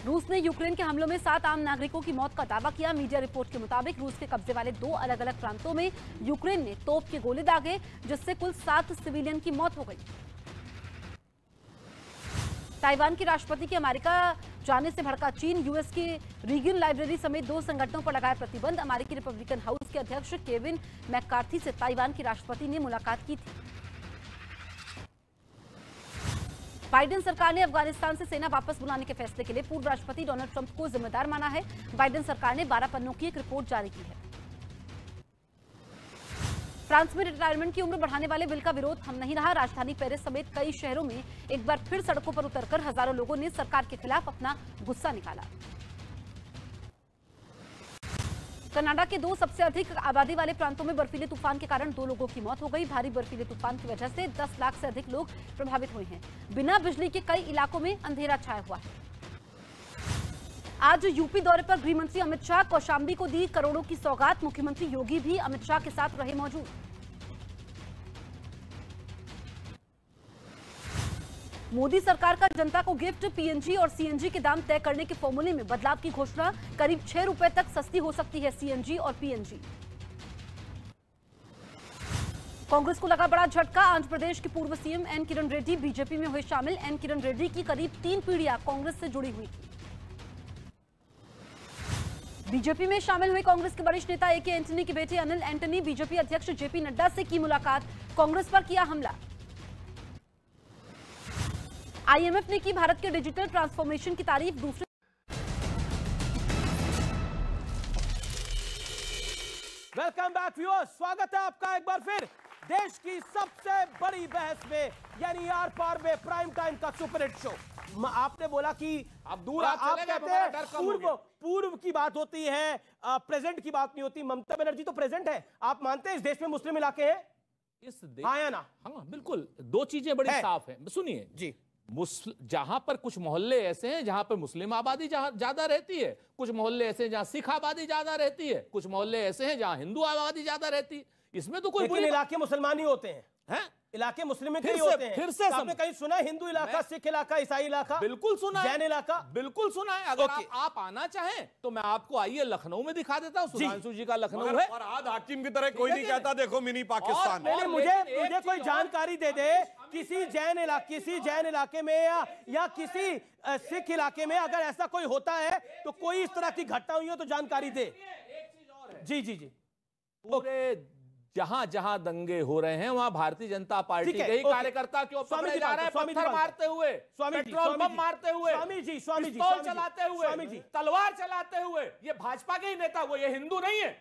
रूस ने यूक्रेन के हमलों में 7 आम नागरिकों की मौत का दावा किया। मीडिया रिपोर्ट के मुताबिक रूस के कब्जे वाले 2 अलग अलग प्रांतों में यूक्रेन ने तोप के गोले दागे, जिससे कुल 7 सिविलियन की मौत हो गई। ताइवान के राष्ट्रपति के अमेरिका जाने से भड़का चीन। यूएस की रीगन लाइब्रेरी समेत 2 संगठनों पर लगाया प्रतिबंध। अमेरिकी रिपब्लिकन हाउस के अध्यक्ष केविन मैककार्थी से ताइवान के राष्ट्रपति ने मुलाकात की थी। बाइडेन सरकार ने अफगानिस्तान से सेना वापस बुलाने के फैसले के लिए पूर्व राष्ट्रपति डोनाल्ड ट्रंप को जिम्मेदार माना है। बाइडेन सरकार ने 12 पन्नों की एक रिपोर्ट जारी की है। फ्रांस में रिटायरमेंट की उम्र बढ़ाने वाले बिल का विरोध थम नहीं रहा। राजधानी पेरिस समेत कई शहरों में एक बार फिर सड़कों पर उतरकर हजारों लोगों ने सरकार के खिलाफ अपना गुस्सा निकाला। कनाडा के 2 सबसे अधिक आबादी वाले प्रांतों में बर्फीले तूफान के कारण 2 लोगों की मौत हो गई। भारी बर्फीले तूफान की वजह से 10 लाख से अधिक लोग प्रभावित हुए हैं। बिना बिजली के कई इलाकों में अंधेरा छाया हुआ है। आज यूपी दौरे पर गृह मंत्री अमित शाह, कौशाम्बी को दी करोड़ों की सौगात। मुख्यमंत्री योगी भी अमित शाह के साथ रहे मौजूद। मोदी सरकार का जनता को गिफ्ट, पीएनजी और सीएनजी के दाम तय करने के फॉर्मूले में बदलाव की घोषणा। करीब 6 रुपए तक सस्ती हो सकती है सीएनजी और पीएनजी। कांग्रेस को लगा बड़ा झटका। आंध्र प्रदेश के पूर्व सीएम एन किरण रेड्डी बीजेपी में हुए शामिल। एन किरण रेड्डी की करीब 3 पीढ़ियां कांग्रेस से जुड़ी हुई थी। बीजेपी में शामिल हुए कांग्रेस के वरिष्ठ नेता ए के एंटनी के बेटे अनिल एंटनी बीजेपी अध्यक्ष जेपी नड्डा से की मुलाकात। कांग्रेस पर किया हमला। आईएमएफ ने की भारत के डिजिटल ट्रांसफॉर्मेशन की तारीफ। दूसरे
वेलकम बैक व्यूअर्स, स्वागत है आपका एक बार फिर देश की सबसे बड़ी बहस में, यानी आर पार में प्राइम टाइम का सुपर हिट शो। आपने बोला कि
आप दूर
आप कहते हैं पूर्व की बात होती है, प्रेजेंट की बात नहीं होती। ममता बनर्जी तो प्रेजेंट है। आप मानते हैं इस देश में मुस्लिम इलाके हैं?
इस देश
हाँ या ना?
हाँ बिल्कुल। 2 चीजें बड़ी साफ हैं। सुनिए
जी,
जहां पर कुछ मोहल्ले ऐसे हैं जहां पर मुस्लिम आबादी ज्यादा रहती है, कुछ मोहल्ले ऐसे हैं जहां सिख आबादी ज्यादा रहती है, कुछ मोहल्ले ऐसे हैं जहां हिंदू आबादी ज्यादा रहती है। इसमें तो कोई
लेकिन इलाके मुसलमान ही होते हैं। इलाके मुस्लिम में कई होते हैं।
फिर से
आपने कहीं सुना हिंदू इलाका, सिख इलाका, ईसाई इलाका?
बिल्कुल सुना है।
जैन इलाका?
बिल्कुल सुना है। अगर आप आना चाहें तो मैं आपको आइए लखनऊ में दिखा देता हूं। सुधांशु जी का लखनऊ है।
फरहाद हाकिम की तरह कोई नहीं कहता देखो मिनी पाकिस्तान।
नहीं, मुझे कोई जानकारी दे दे किसी जैन इलाके में या किसी सिख इलाके में अगर ऐसा कोई होता है तो कोई इस तरह की घटना हुई हो तो जानकारी दे। जी जी जी।
पूरे जहां जहां दंगे हो रहे हैं वहां भारतीय जनता पार्टी के ही कार्यकर्ता क्यों पकड़े जा रहे हैं? पत्थर मारते हुए, पेट्रोल बम मारते हुए, पिस्तौल चलाते हुए, तलवार चलाते हुए। ये भाजपा के ही नेता, वो ये हिंदू नहीं है,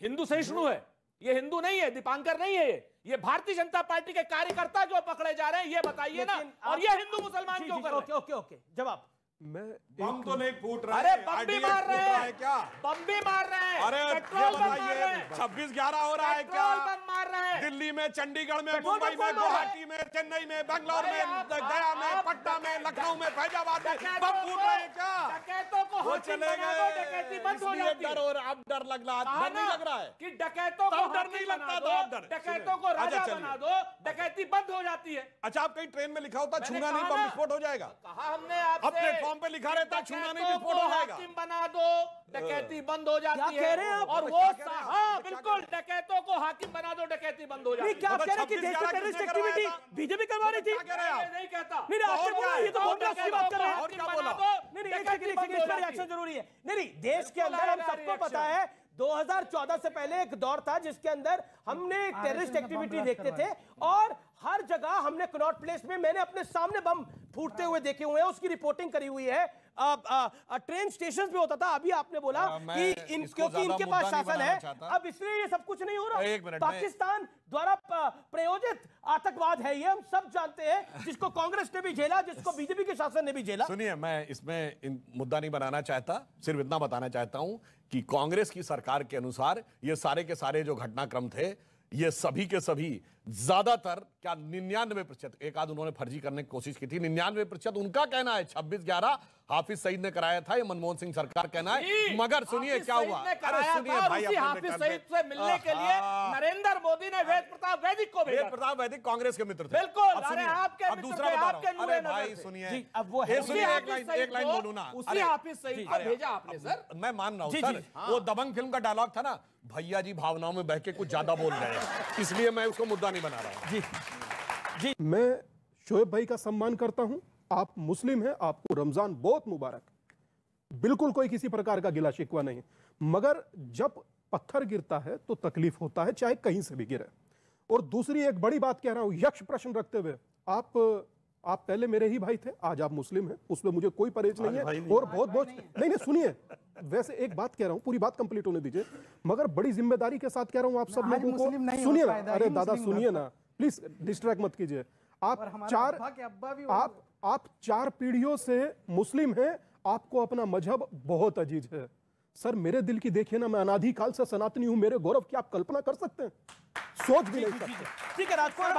हिंदू सहिष्णु है, ये हिंदू नहीं है, दीपांकर नहीं है, ये भारतीय जनता पार्टी के कार्यकर्ता जो पकड़े जा रहे हैं, ये बताइए ना। और ये हिंदू मुसलमान क्यों कर रहे हैं?
ओके जवाब।
बम तो नहीं फूट रहा
है। अरे बम भी मार रहे हैं क्या? बम भी मार रहे हैं।
अरे
पेट्रोल बम मार रहे हैं।
26/11 हो रहा है क्या?
पेट्रोल बम मार रहे हैं।
दिल्ली में, चंडीगढ़ में, मुंबई में, गुवाहाटी में, चेन्नई में, बेंगलोर में, गया में, पटना में, लखनऊ में, फैजाबाद में बम फूट रहे हैं क्या?
डकैतों को
वो चले गए।
डकैती बंद हो जाती है।
अब डर लग रहा है, नहीं लग रहा है
कि डकैतों को
डर नहीं लगता तो अब डर।
डकैतों को राजा बना दो, डकैती बंद हो जाती है।
अच्छा, आप कहीं ट्रेन में लिखा होता छूना नहीं बम विस्फोट हो जाएगा?
कहा हमने आपसे।
अब प्लेटफॉर्म पे लिखा रहता छूना नहीं विस्फोट हो जाएगा।
हाकिम बना दो, डकैती बंद हो जाती है।
क्या कह रहे हैं आप?
और वो हाँ बिल्कुल, डकैतों को हाकिम बना दो, डकैती बंद हो जाती है।
क्या कह रहे हैं कि देश में टेररिस्ट एक्टिविटी बीजेपी करवा रही थी?
नहीं कहता।
नहीं आपने बोला, ये तो बहुत अच्छी बात कर रहे हैं।
और क्या बोला?
नहीं एक सेकंड, इसमें रिएक्शन जरूरी है। नहीं देश के अंदर हम सबको पता है 2014 से पहले एक दौर था जिसके अंदर हमने टेररिस्ट एक्टिविटी देखते थे और हर जगह हमने कनॉट प्लेस में मैंने अपने सामने बम फूटते हुए देखे हुए हैं, उसकी रिपोर्टिंग करी हुई है। ट्रेन स्टेशन पे होता था। अभी आपने बोला कि क्योंकि इनके पास शासन है, अब इसलिए ये सब कुछ नहीं हो रहा। पाकिस्तान द्वारा प्रायोजित आतंकवाद है ये, हम सब जानते हैं, जिसको कांग्रेस ने भी झेला, जिसको बीजेपी के शासन ने भी झेला।
सुनिए, मैं इसमें मुद्दा नहीं बनाना चाहता, सिर्फ इतना बताना चाहता हूं कि कांग्रेस की सरकार के अनुसार ये सारे के सारे जो घटनाक्रम थे ये सभी के सभी ज्यादातर क्या 99%, एक आध उन्होंने फर्जी करने की कोशिश की थी, 99% उनका कहना है 26/11 हाफिज सईद ने कराया था, ये मनमोहन सिंह सरकार कहना है। मगर सुनिए क्या हुआ,
अरे सुनिए भाई, हाफिज सईद से मिलने के लिए नरेंद्र मोदी ने वेद प्रताप वैदिक को भेजा।
वेद प्रताप वैदिक कांग्रेस के मित्र थे।
बिल्कुल,
अब
अरे आपके
अब
मित्र
दूसरा
थे,
बता
आपके
रहा हूं।
नूरे
अरे भाई
नजर थे।
सुनिए,
अब वो
ये सुनिए, एक लाइन बोलूं ना।
उसी हाफिज सईद को भेजा आपने सर।
मैं मान रहा हूं
जी,
सर,
जी,
वो दबंग फिल्म का डायलॉग था ना, भैया जी भावनाओं में बह के कुछ ज्यादा बोल रहे हैं, इसलिए मैं उसको मुद्दा नहीं बना रहा हूं।
मैं शोएब भाई का सम्मान करता हूं, आप मुस्लिम हैं, आपको रमजान बहुत मुबारक, बिल्कुल कोई किसी प्रकार का गिला शिकवा नहीं, मगर जब पत्थर गिरता है तो तकलीफ होता है, चाहे कहीं से भी गिरे। और दूसरी एक बड़ी बात कह रहा हूं, यक्ष प्रश्न रखते हुए, आप पहले मेरे ही भाई थे, आज आप मुस्लिम हैं, उसमें मुझे कोई परहेज नहीं है। और बहुत बहुत नहीं सुनिए, वैसे एक बात कह रहा हूं, पूरी बात कंप्लीट होने दीजिए, मगर बड़ी जिम्मेदारी के साथ कह रहा हूं आप सब लोगों को, सुनिए ना, अरे दादा सुनिए ना, प्लीज डिस्ट्रैक्ट मत कीजिए। आप 4 पीढ़ियों से मुस्लिम हैं, आपको अपना मजहब बहुत अजीज है। सर मेरे दिल की देखिए ना, मैं अनादि काल से सनातनी हूं, मेरे गौरव की आप कल्पना कर सकते हैं? सोच भी नहीं सकते।
ठीक है, राजकुमार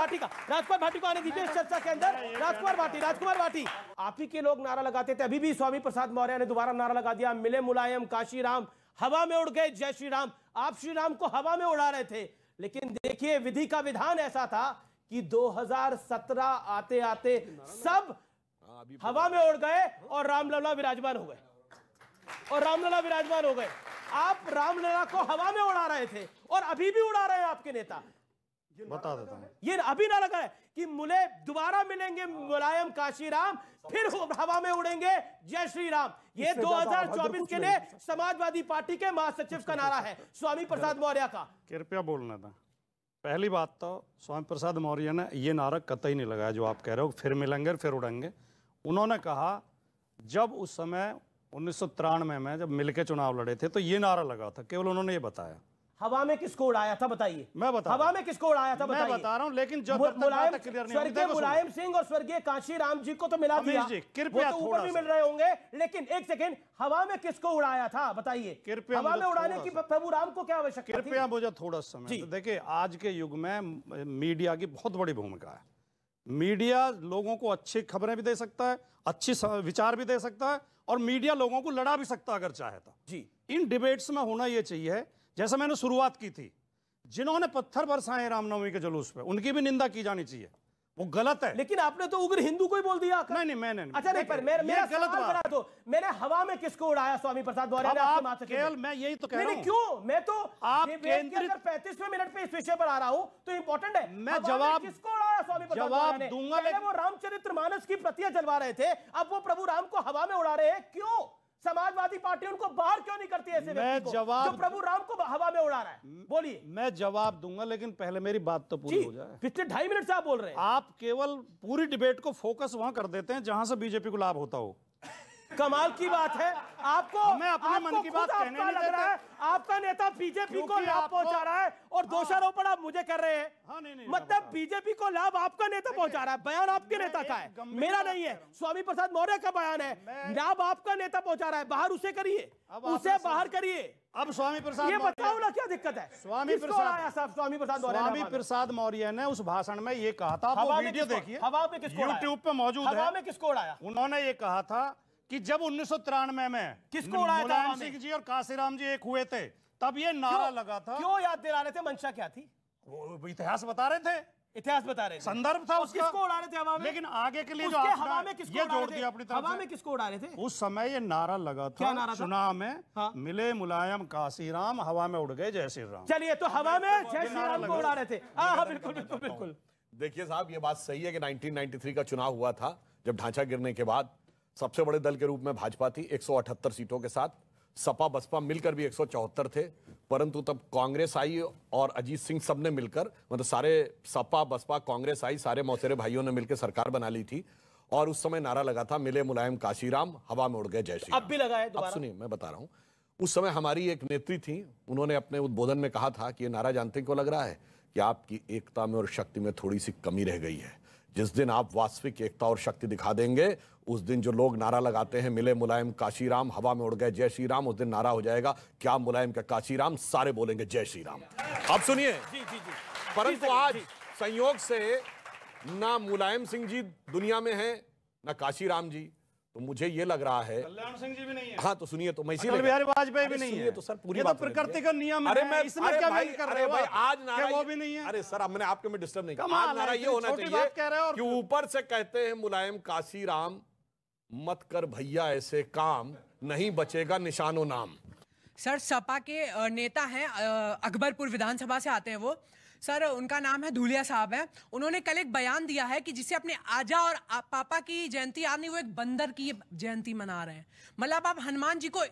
भाटी को आने दीजिए इस चर्चा के अंदर। राजकुमार भाटी, आप ही के लोग नारा लगाते थे, अभी भी स्वामी प्रसाद मौर्य ने दोबारा नारा लगा दिया, मिले मुलायम काशी राम, हवा में उड़ गए जय श्री राम। आप श्री राम को हवा में उड़ा रहे थे, लेकिन देखिए विधि का विधान ऐसा था कि 2017 आते आते सब हवा में उड़ गए और रामलला विराजमान हो गए। आप रामलला को हवा में उड़ा रहे थे और अभी भी उड़ा रहे हैं आपके नेता।
बता देता हूं,
ये अभी ना लगा है कि मुले दोबारा मिलेंगे मुलायम काशी राम, फिर हवा में उड़ेंगे जय श्री राम। ये 2024 के लिए समाजवादी पार्टी के महासचिव का नारा है, स्वामी प्रसाद मौर्य का।
कृपया बोलना था। पहली बात तो स्वामी प्रसाद मौर्य ने ये नारा कतई नहीं लगाया जो आप कह रहे हो, फिर मिलेंगे फिर उड़ेंगे। उन्होंने कहा जब उस समय 1993 में जब मिलके चुनाव लड़े थे तो ये नारा लगा था, केवल उन्होंने ये बताया।
हवा में किसको उड़ाया था बताइए?
मैं बता
हवा में किसको उड़ाया था बताइए?
मैं बता रहा हूं, लेकिन जो
स्वर्गीय मुलायम सिंह और स्वर्गीय काशी राम जी को तो मिला दिया,
कृपया
वो तो ऊपर भी मिल रहे होंगे, लेकिन एक सेकंड, हवा में किसको उड़ाया था बताइए?
कृपया
हवा में उड़ाने की प्रभु राम को क्या आवश्यकता थी?
कृपया मुझे थोड़ा समय देखिए, आज के युग में मीडिया की बहुत बड़ी भूमिका है। मीडिया लोगों को अच्छी खबरें भी दे सकता है, अच्छी विचार भी दे सकता है, और मीडिया लोगों को लड़ा भी सकता है अगर चाहे तो।
जी,
इन डिबेट्स में होना यह चाहिए, जैसे मैंने शुरुआत की थी, जिन्होंने पत्थर बरसाए रामनवमी के जुलूस पे, उनकी भी निंदा की जानी चाहिए, वो गलत है।
लेकिन आपने तो उग्र हिंदू को ही बोल दिया।
नहीं मैंने नहीं।
अच्छा नहीं, पर मेरा
गलत
सवाल बना दो, मैंने हवा में किसको उड़ाया स्वामी प्रसाद मौर्य ने?
केवल मैं यही तो कह रहा हूं।
क्यों? मैं तो
आप
केंद्रित 35वें मिनट पे इस विषय पर आ रहा हूं तो इंपॉर्टेंट है।
मैं जवाब
किसको उड़ाया स्वामी प्रसाद मौर्य ने?
दूंगा।
पहले वो रामचरितमानस की प्रतियां जलवा रहे थे, अब वो प्रभु राम को हवा में उड़ा रहे हैं, क्यों? समाजवादी पार्टी उनको बाहर क्यों नहीं करती ऐसे व्यक्ति को जो प्रभु राम को हवा में उड़ा रहा है? बोलिए।
मैं जवाब दूंगा, लेकिन पहले मेरी बात तो पूरी हो जाए।
पिछले 2.5 मिनट से आप बोल रहे हैं।
आप केवल पूरी डिबेट को फोकस वहां कर देते हैं जहां से बीजेपी को लाभ होता हो।
कमाल की बात है। आपको
हमें अपने मन की बात कहने नहीं
लग रहा है आपका नेता बीजेपी को लाभ पहुंचा रहा है और दोषारोपण आप मुझे कर रहे हैं। मतलब बीजेपी को लाभ आपका नेता पहुंचा रहा है। बयान आपके नेता का है, मेरा नहीं है, स्वामी प्रसाद मौर्य का बयान है। लाभ आपका नेता पहुंचा रहा है, बाहर उसे करिए, उसे बाहर करिए।
अब स्वामी प्रसाद,
ये बताओ ना क्या दिक्कत है?
स्वामी प्रसाद मौर्य ने उस भाषण में ये कहा था, वो वीडियो देखिए,
हवा में किसको उड़ाया?
यूट्यूब पे मौजूद है।
हवा में किसको उड़ाया?
उन्होंने ये कहा था कि जब 1993 में
किसको उड़ाया था?
मुलायम सिंह जी और काशीराम जी एक हुए थे, तब ये नारा लगा था।
क्यों याद दिला रहे थे? मंशा क्या थी?
वो इतिहास बता रहे थे,
इतिहास बता रहे थे,
संदर्भ था उसका।
किसको उड़ा रहे थे हवा में?
लेकिन आगे के लिए जो
हवा में किसको
ये जोड़ दिया अपनी तरफ से।
हवा में किसको उड़ा रहे थे?
उस समय ये नारा लगा था,
क्या नारा था?
चुनाव में मिले मुलायम काशीराम, हवा में उड़ गए जय श्री राम।
चलिए, तो हवा में जय श्री राम को उड़ा रहे थे। हाँ, बिल्कुल बिल्कुल बिल्कुल।
देखिए साहब, ये बात सही है कि 1993 का चुनाव हुआ था, जब ढांचा गिरने के बाद सबसे बड़े दल के रूप में भाजपा थी 178 सीटों के साथ, सपा बसपा मिलकर भी 174 थे, परंतु तब कांग्रेस आई और अजीत सिंह सबने मिलकर, मतलब सारे सपा बसपा कांग्रेस आई, सारे मौसेरे भाइयों ने मिलकर सरकार बना ली थी। और उस समय नारा लगा था, मिले मुलायम काशीराम, हवा में उड़ गए जय श्री राम।
अब भी लगा है दोबारा।
अब सुनिए, मैं बता रहा हूं, उस समय हमारी एक नेत्री थी, उन्होंने अपने उद्बोधन में कहा था कि ये नारा जानते को लग रहा है कि आपकी एकता में और शक्ति में थोड़ी सी कमी रह गई है। जिस दिन आप वास्तविक एकता और शक्ति दिखा देंगे, उस दिन जो लोग नारा लगाते हैं मिले मुलायम काशीराम, हवा में उड़ गए जय श्री राम, उस दिन नारा हो जाएगा क्या मुलायम का काशीराम, सारे बोलेंगे जय श्री राम। अब सुनिए,
जी जी जी,
परंतु आज संयोग से ना मुलायम सिंह जी दुनिया में है ना काशीराम जी, तो मुझे ये लग रहा है
कल्याण सिंह जी भी नहीं है।
हाँ तो सुनिए, तो मैं
अटल बिहारी वाजपेयी भी नहीं है।
तो सर पूरी
ये
बात
तो प्रकृति का नियम
अरे
है।
मैं
इसमें
अरे
क्या
भाई,
कर
अरे
रहे हो
भाई
आप?
आज नारा
क्या वो भी नहीं है?
अरे सर अब मैंने आपके में डिस्टर्ब नहीं किया।
कमाल
आज नारा
है,
ये होना
छोटी बात कह रहे हो
चाहिए
और
कि ऊपर से कहते हैं मुलायम काशीराम, मत कर भैया ऐसे काम, नहीं बचेगा निशानो नाम।
सर सपा के नेता हैं, अकबरपुर विधानसभा से आते हैं वो। सर उनका नाम है धूलिया साहब है। उन्होंने कल एक बयान दिया है कि जिसे अपने आजा और पापा की जयंती याद नहीं, वो एक बंदर की जयंती मना रहे हैं। मतलब आप हनुमान जी को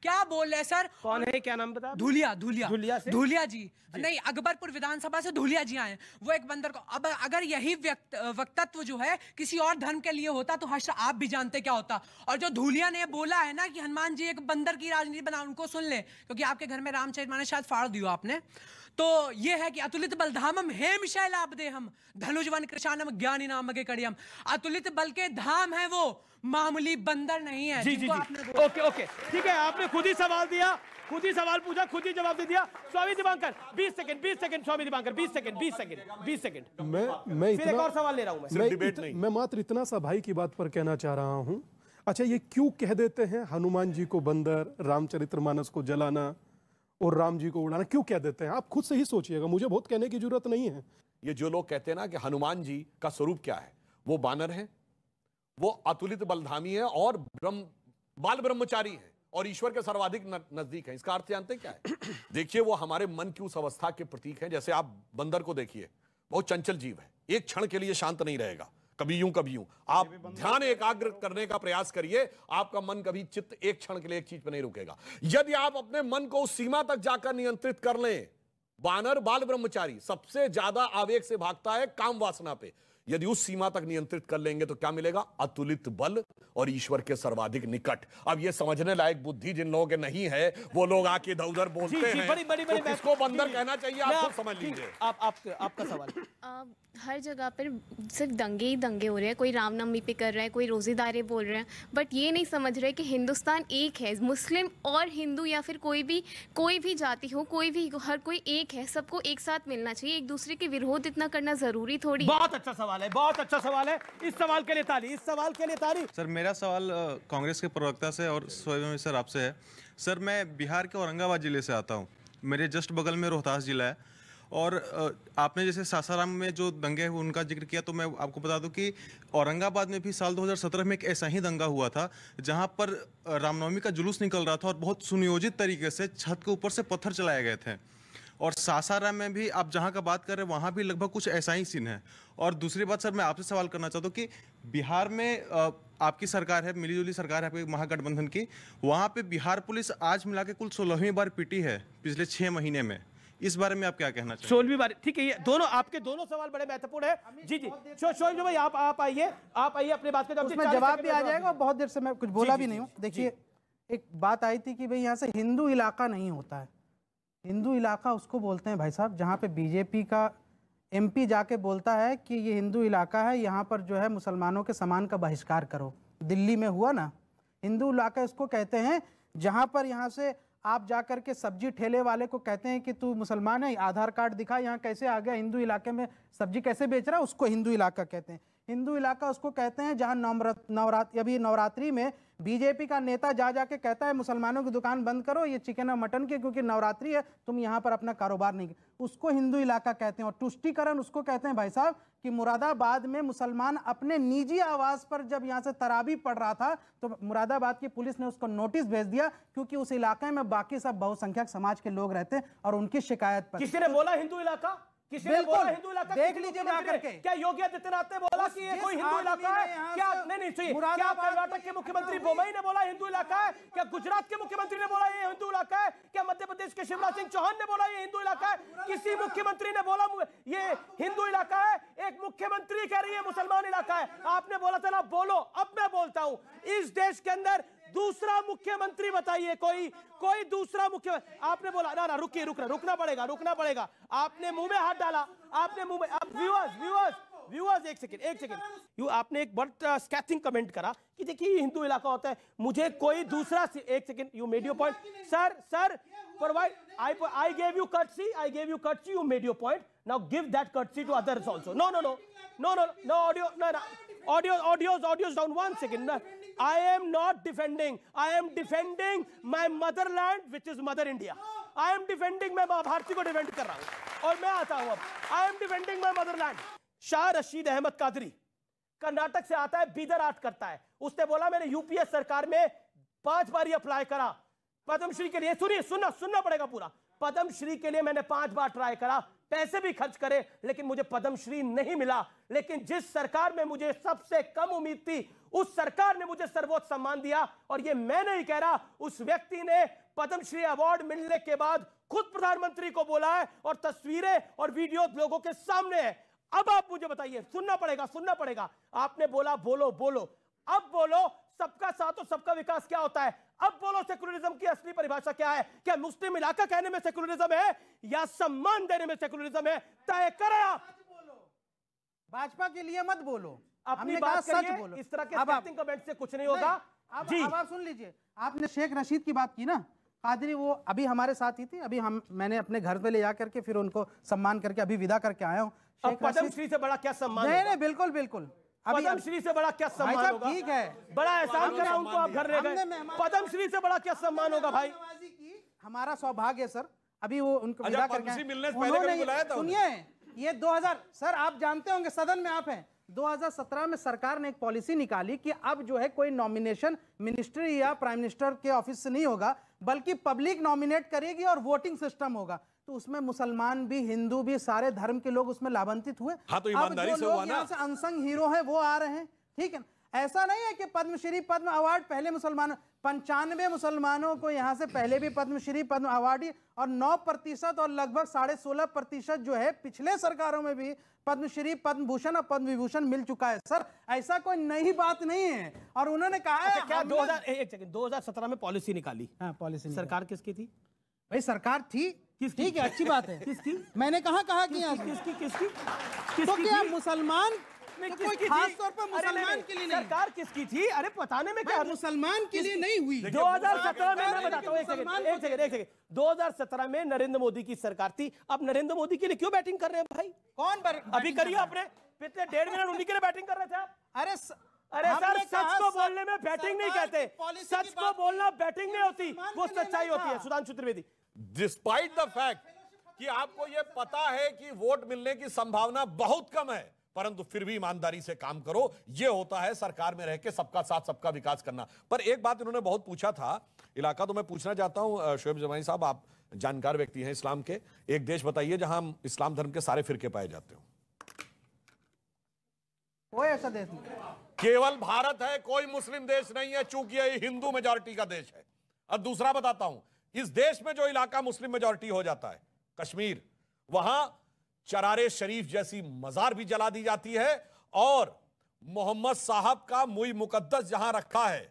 क्या बोल रहे हैं सर?
कौन है, क्या नाम बता?
धूलिया धूलिया जी नहीं, अकबरपुर विधानसभा से धूलिया जी आए। वो एक बंदर को, अब अगर यही वक्तव्य जो है किसी और धर्म के लिए होता तो हर्ष आप भी जानते क्या होता। और जो धूलिया ने बोला है ना कि हनुमान जी एक बंदर की राजनीति बना, उनको सुन ले, क्योंकि आपके घर में रामचरितमानस शायद फाड़ दियो आपने। तो ये है कि अतुलित बलधामम हेम शैलाब्देहम धनुजवन कृशानम ज्ञानी नामगे कड़ियम। अतुलित बल के धाम है वो, मामूली बंदर नहीं है।
जी जी जी, ओके ठीक है, आपने खुद ही सवाल दिया, खुद ही सवाल पूछा, खुद ही जवाब दे दिया। स्वामी दीपांकर 20 सेकंड, स्वामी दीपांकर 20 सेकंड।
मैं
फिर एक और सवाल ले रहा हूं
मैं मात्र इतना सा भाई की बात पर कहना चाह रहा हूं। अच्छा, ये क्यों कह देते हैं हनुमान जी को बंदर, रामचरितमानस को जलाना और राम जी को उड़ाना, क्यों कह देते हैं? आप खुद से ही सोचिएगा, मुझे बहुत कहने की जरूरत नहीं है।
ये जो लोग कहते हैं ना कि हनुमान जी का स्वरूप क्या है, वो बानर है, वो अतुलित बलधामी है और बाल ब्रह्मचारी है और ईश्वर के सर्वाधिक नजदीक है। इसका अर्थ जानते हैं क्या है? देखिए, वो हमारे मन की उस अवस्था के प्रतीक है। जैसे आप बंदर को देखिए, बहुत चंचल जीव है, एक क्षण के लिए शांत नहीं रहेगा, कभी यूं कभी यूं। आप ध्यान एकाग्र करने का प्रयास करिए, आपका मन कभी चित्त एक क्षण के लिए एक चीज पर नहीं रुकेगा। यदि आप अपने मन को उस सीमा तक जाकर नियंत्रित कर लें, बानर बाल ब्रह्मचारी सबसे ज्यादा आवेग से भागता है काम वासना पे, यदि उस सीमा तक नियंत्रित कर लेंगे तो क्या मिलेगा? अतुलित बल और ईश्वर के सर्वाधिक निकट। अब ये समझने लायक बुद्धि जिन लोगों के नहीं है, वो लोग आके इधर उधर बोलते हैं।
बड़ी
तो किसको बंदर कहना चाहिए, आप खुद समझ लीजिए।
आपका सवाल।
हर जगह पर सिर्फ दंगे ही दंगे हो रहे हैं। कोई रामनवमी पे कर रहा है, कोई रोज़ेदारे बोल रहे हैं, बट ये नहीं समझ रहे कि हिंदुस्तान एक है। मुस्लिम और हिंदू या फिर कोई भी जाति हो, कोई भी, हर कोई एक है। सबको एक साथ मिलना चाहिए। एक दूसरे के विरोध इतना करना जरूरी थोड़ी।
बहुत अच्छा सवाल है, बहुत अच्छा सवाल है। इस सवाल के लिए ताली, इस सवाल के लिए ताली।
सर मेरा सवाल कांग्रेस के प्रवक्ता से और स्वयं सर आपसे है। सर मैं बिहार के औरंगाबाद जिले से आता हूँ, मेरे जस्ट बगल में रोहतास जिला है। और आपने जैसे सासाराम में जो दंगे हुए उनका जिक्र किया, तो मैं आपको बता दूं कि औरंगाबाद में भी साल 2017 में एक ऐसा ही दंगा हुआ था, जहां पर रामनवमी का जुलूस निकल रहा था और बहुत सुनियोजित तरीके से छत के ऊपर से पत्थर चलाए गए थे। और सासाराम में भी आप जहां का बात कर रहे हैं, वहां भी लगभग कुछ ऐसा ही सीन है। और दूसरी बात सर, मैं आपसे सवाल करना चाहता हूँ कि बिहार में आपकी सरकार है, मिलीजुली सरकार है आपकी महागठबंधन की, वहाँ पे बिहार पुलिस आज मिला के कुल 16वीं बार पीटी है पिछले 6 महीने में। इस बारे में आप क्या कहना चाहिए?
16वीं बार, ठीक है। ये दोनों आपके दोनों सवाल बड़े महत्वपूर्ण है। जी शोएब भाई आप आइए अपनी बात के
उसमें जवाब भी आ जाएगा। बहुत देर से मैं कुछ बोला भी नहीं हूँ। देखिए, एक बात आई थी कि भाई यहाँ से हिंदू इलाका नहीं होता है। हिंदू इलाका उसको बोलते हैं भाई साहब, जहाँ पे बीजेपी का एमपी जाके बोलता है कि ये हिंदू इलाका है, यहाँ पर जो है मुसलमानों के सामान का बहिष्कार करो। दिल्ली में हुआ ना, हिंदू इलाका इसको कहते हैं। जहाँ पर यहाँ से आप जाकर के सब्जी ठेले वाले को कहते हैं कि तू मुसलमान है, आधार कार्ड दिखा, यहाँ कैसे आ गया, हिंदू इलाके में सब्जी कैसे बेच रहा है, उसको हिंदू इलाका कहते हैं। हिंदू इलाका उसको कहते हैं जहाँ नवरात्रि में बीजेपी का नेता जा जाके कहता है मुसलमानों की दुकान बंद करो, ये चिकन और मटन की, क्योंकि नवरात्रि है, तुम यहाँ पर अपना कारोबार नहीं, उसको हिंदू इलाका कहते हैं। और तुष्टीकरण उसको कहते हैं भाई साहब कि मुरादाबाद में मुसलमान अपने निजी आवास पर जब यहाँ से तरावी पढ़ रहा था, तो मुरादाबाद की पुलिस ने उसको नोटिस भेज दिया, क्योंकि उस इलाके में बाकी सब बहुसंख्यक समाज के लोग रहते हैं और उनकी शिकायत पर।
किसी ने बोला हिंदू इलाका? किसी ने बोला हिंदू इलाका?
देख लीजिए जाकर के।
क्या योगी आदित्यनाथ ने बोला कि ये कोई हिंदू इलाका है? क्या नहीं क्या कर्नाटक के मुख्यमंत्री बोमई ने बोला हिंदू इलाका है? क्या गुजरात के मुख्यमंत्री ने बोला ये हिंदू इलाका है? क्या मध्य प्रदेश के शिवराज सिंह चौहान ने बोला ये हिंदू इलाका है? किसी मुख्यमंत्री ने बोला ये हिंदू इलाका है? एक मुख्यमंत्री कह रही है मुसलमान इलाका है। आपने बोला था ना बोलो, अब मैं बोलता हूं, इस देश के अंदर दूसरा मुख्यमंत्री बताइए, कोई दूसरा मुख्यमंत्री। आपने बोला ना रुकना पड़ेगा। आपने मुंह में हाथ डाला, आपने मुंह में। अब व्यूअर्स एक सेकंड, आपने एक बड़ा स्कैथिंग कमेंट करा कि देखिए हिंदू इलाका होता है, मुझे कोई दूसरा। एक second, you made your point sir provide. I gave you courtesy, you made your point. Now give that courtesy to others also. No, audio's down. 1 second. No, I am not defending. I am defending my motherland, which is Mother India. I am defending, मैं भारती को defend कर रहा हूं और मैं आता हूं अब. I am defending my motherland. Shah Rashid Ahmad Qadri Karnataka से आता है, बीदर आर्ट करता है. उसने बोला मैंने यूपीए सरकार में 5 बार अप्लाई करा पद्मश्री के लिए. सुनिए, सुनना पड़ेगा पूरा. पद्मश्री के लिए मैंने 5 बार ट्राई करा, पैसे भी खर्च करे, लेकिन मुझे पद्मश्री नहीं मिला. लेकिन जिस सरकार में मुझे सबसे कम उम्मीद थी, उस सरकार ने मुझे सर्वोच्च सम्मान दिया. और ये मैं नहीं कह रहा, उस व्यक्ति ने पद्मश्री अवार्ड मिलने के बाद खुद प्रधानमंत्री को बोला है और तस्वीरें और वीडियो लोगों के सामने है. अब आप मुझे बताइए, सुनना पड़ेगा. आपने बोला बोलो, अब बोलो सबका साथ और सबका विकास क्या होता है. अब बोलो सेकुलरिज्म की असली परिभाषा क्या है. क्या मुस्लिम इलाका कहने में सेकुलरिज्म है या सम्मान देने में सेकुलरिज्म है? तय करें आप.
भाजपा के लिए मत बोलो,
अपनी बात सच बोलो. इस तरह के स्टैटिंग कमेंट से कुछ नहीं होगा.
अब आप सुन लीजिए. आपने शेख रशीद की बात की ना, कादरी वो अभी हमारे साथ ही थी. अभी मैंने अपने घर पे ले जाकर के फिर उनको सम्मान करके अभी विदा करके आया हूँ.
पद्मश्री से बड़ा क्या सम्मान?
नहीं, बिल्कुल.
पद्मश्री से बड़ा क्या सम्मान होगा?
ठीक है,
बड़ा एहसान करा उनको, आप घर ले गए. पद्मश्री से बड़ा क्या सम्मान होगा भाई?
हमारा सौभाग्य है सर. अभी वो उनको विदा करके
मिलने से पहले कभी बुलाया था?
सुनिए, ये 2000 सर आप जानते होंगे, सदन में आप हैं. 2017 में सरकार ने एक पॉलिसी निकाली कि अब जो है कोई नॉमिनेशन मिनिस्ट्री या प्राइम मिनिस्टर के ऑफिस से नहीं होगा, बल्कि पब्लिक नॉमिनेट करेगी और वोटिंग सिस्टम होगा. तो उसमें मुसलमान भी, हिंदू भी, सारे धर्म के लोग उसमें लाभान्वित हुए.
हाँ, तो ईमानदारी से हुआ ना.
यहाँ से अनसंग हीरो है वो आ रहे हैं. ठीक है, ऐसा नहीं है कि पद्मश्री पद्म अवार्ड पहले मुसलमानों 95 मुसलमानों को यहाँ से पहले भी पद्मश्री पद्म अवार्ड और 9% और लगभग 16.5% जो है पिछले सरकारों में भी पद्मश्री पद्म भूषण और पद्म विभूषण मिल चुका है. सर ऐसा कोई नई बात नहीं है. और उन्होंने कहा है
क्या 2017 में पॉलिसी निकाली?
हाँ, पॉलिसी
सरकार किसकी थी
भाई? सरकार थी. ठीक है, अच्छी बात है.
किसकी?
मैंने कहा कि
किसकी?
तो क्या मुसलमान खास तौर पर मुसलमान के लिए नहीं?
सरकार किसकी थी? अरे बताने में क्या,
मुसलमान के लिए नहीं हुई.
2017 में, मैं बताता हूँ, एक सेकंड. 2017 में नरेंद्र मोदी की सरकार थी. अब नरेंद्र मोदी के लिए क्यों बैटिंग कर रहे हैं भाई?
कौन
अभी करिए आपने पिछले 1.5 मिनट उन्हीं के लिए बैटिंग कर रहे थे आप.
अरे
सर, सच को बोलने में बैटिंग नहीं कहते. सच को बोलना बैटिंग नहीं होती, वो सच्चाई होती है. Sudhanshu Trivedi,
despite the fact कि आपको यह पता है कि वोट मिलने की संभावना बहुत कम है, परंतु फिर भी ईमानदारी से काम करो. यह होता है सरकार में रह के सबका साथ सबका विकास करना. पर एक बात इन्होंने बहुत पूछा था इलाका, तो मैं पूछना चाहता हूं शोएब जमाई साहब, आप जानकार व्यक्ति हैं इस्लाम के. एक देश बताइए जहां इस्लाम धर्म के सारे फिरके पाए जाते हो.
कोई ऐसा देश नहीं.
केवल भारत है, कोई मुस्लिम देश नहीं है, चूंकि ये हिंदू मेजॉरिटी का देश है. अब दूसरा बताता हूं, इस देश में जो इलाका मुस्लिम मेजॉरिटी हो जाता है, कश्मीर, वहां चरारे शरीफ जैसी मजार भी जला दी जाती है. और मोहम्मद साहब का मुई मुकद्दस जहां रखा है,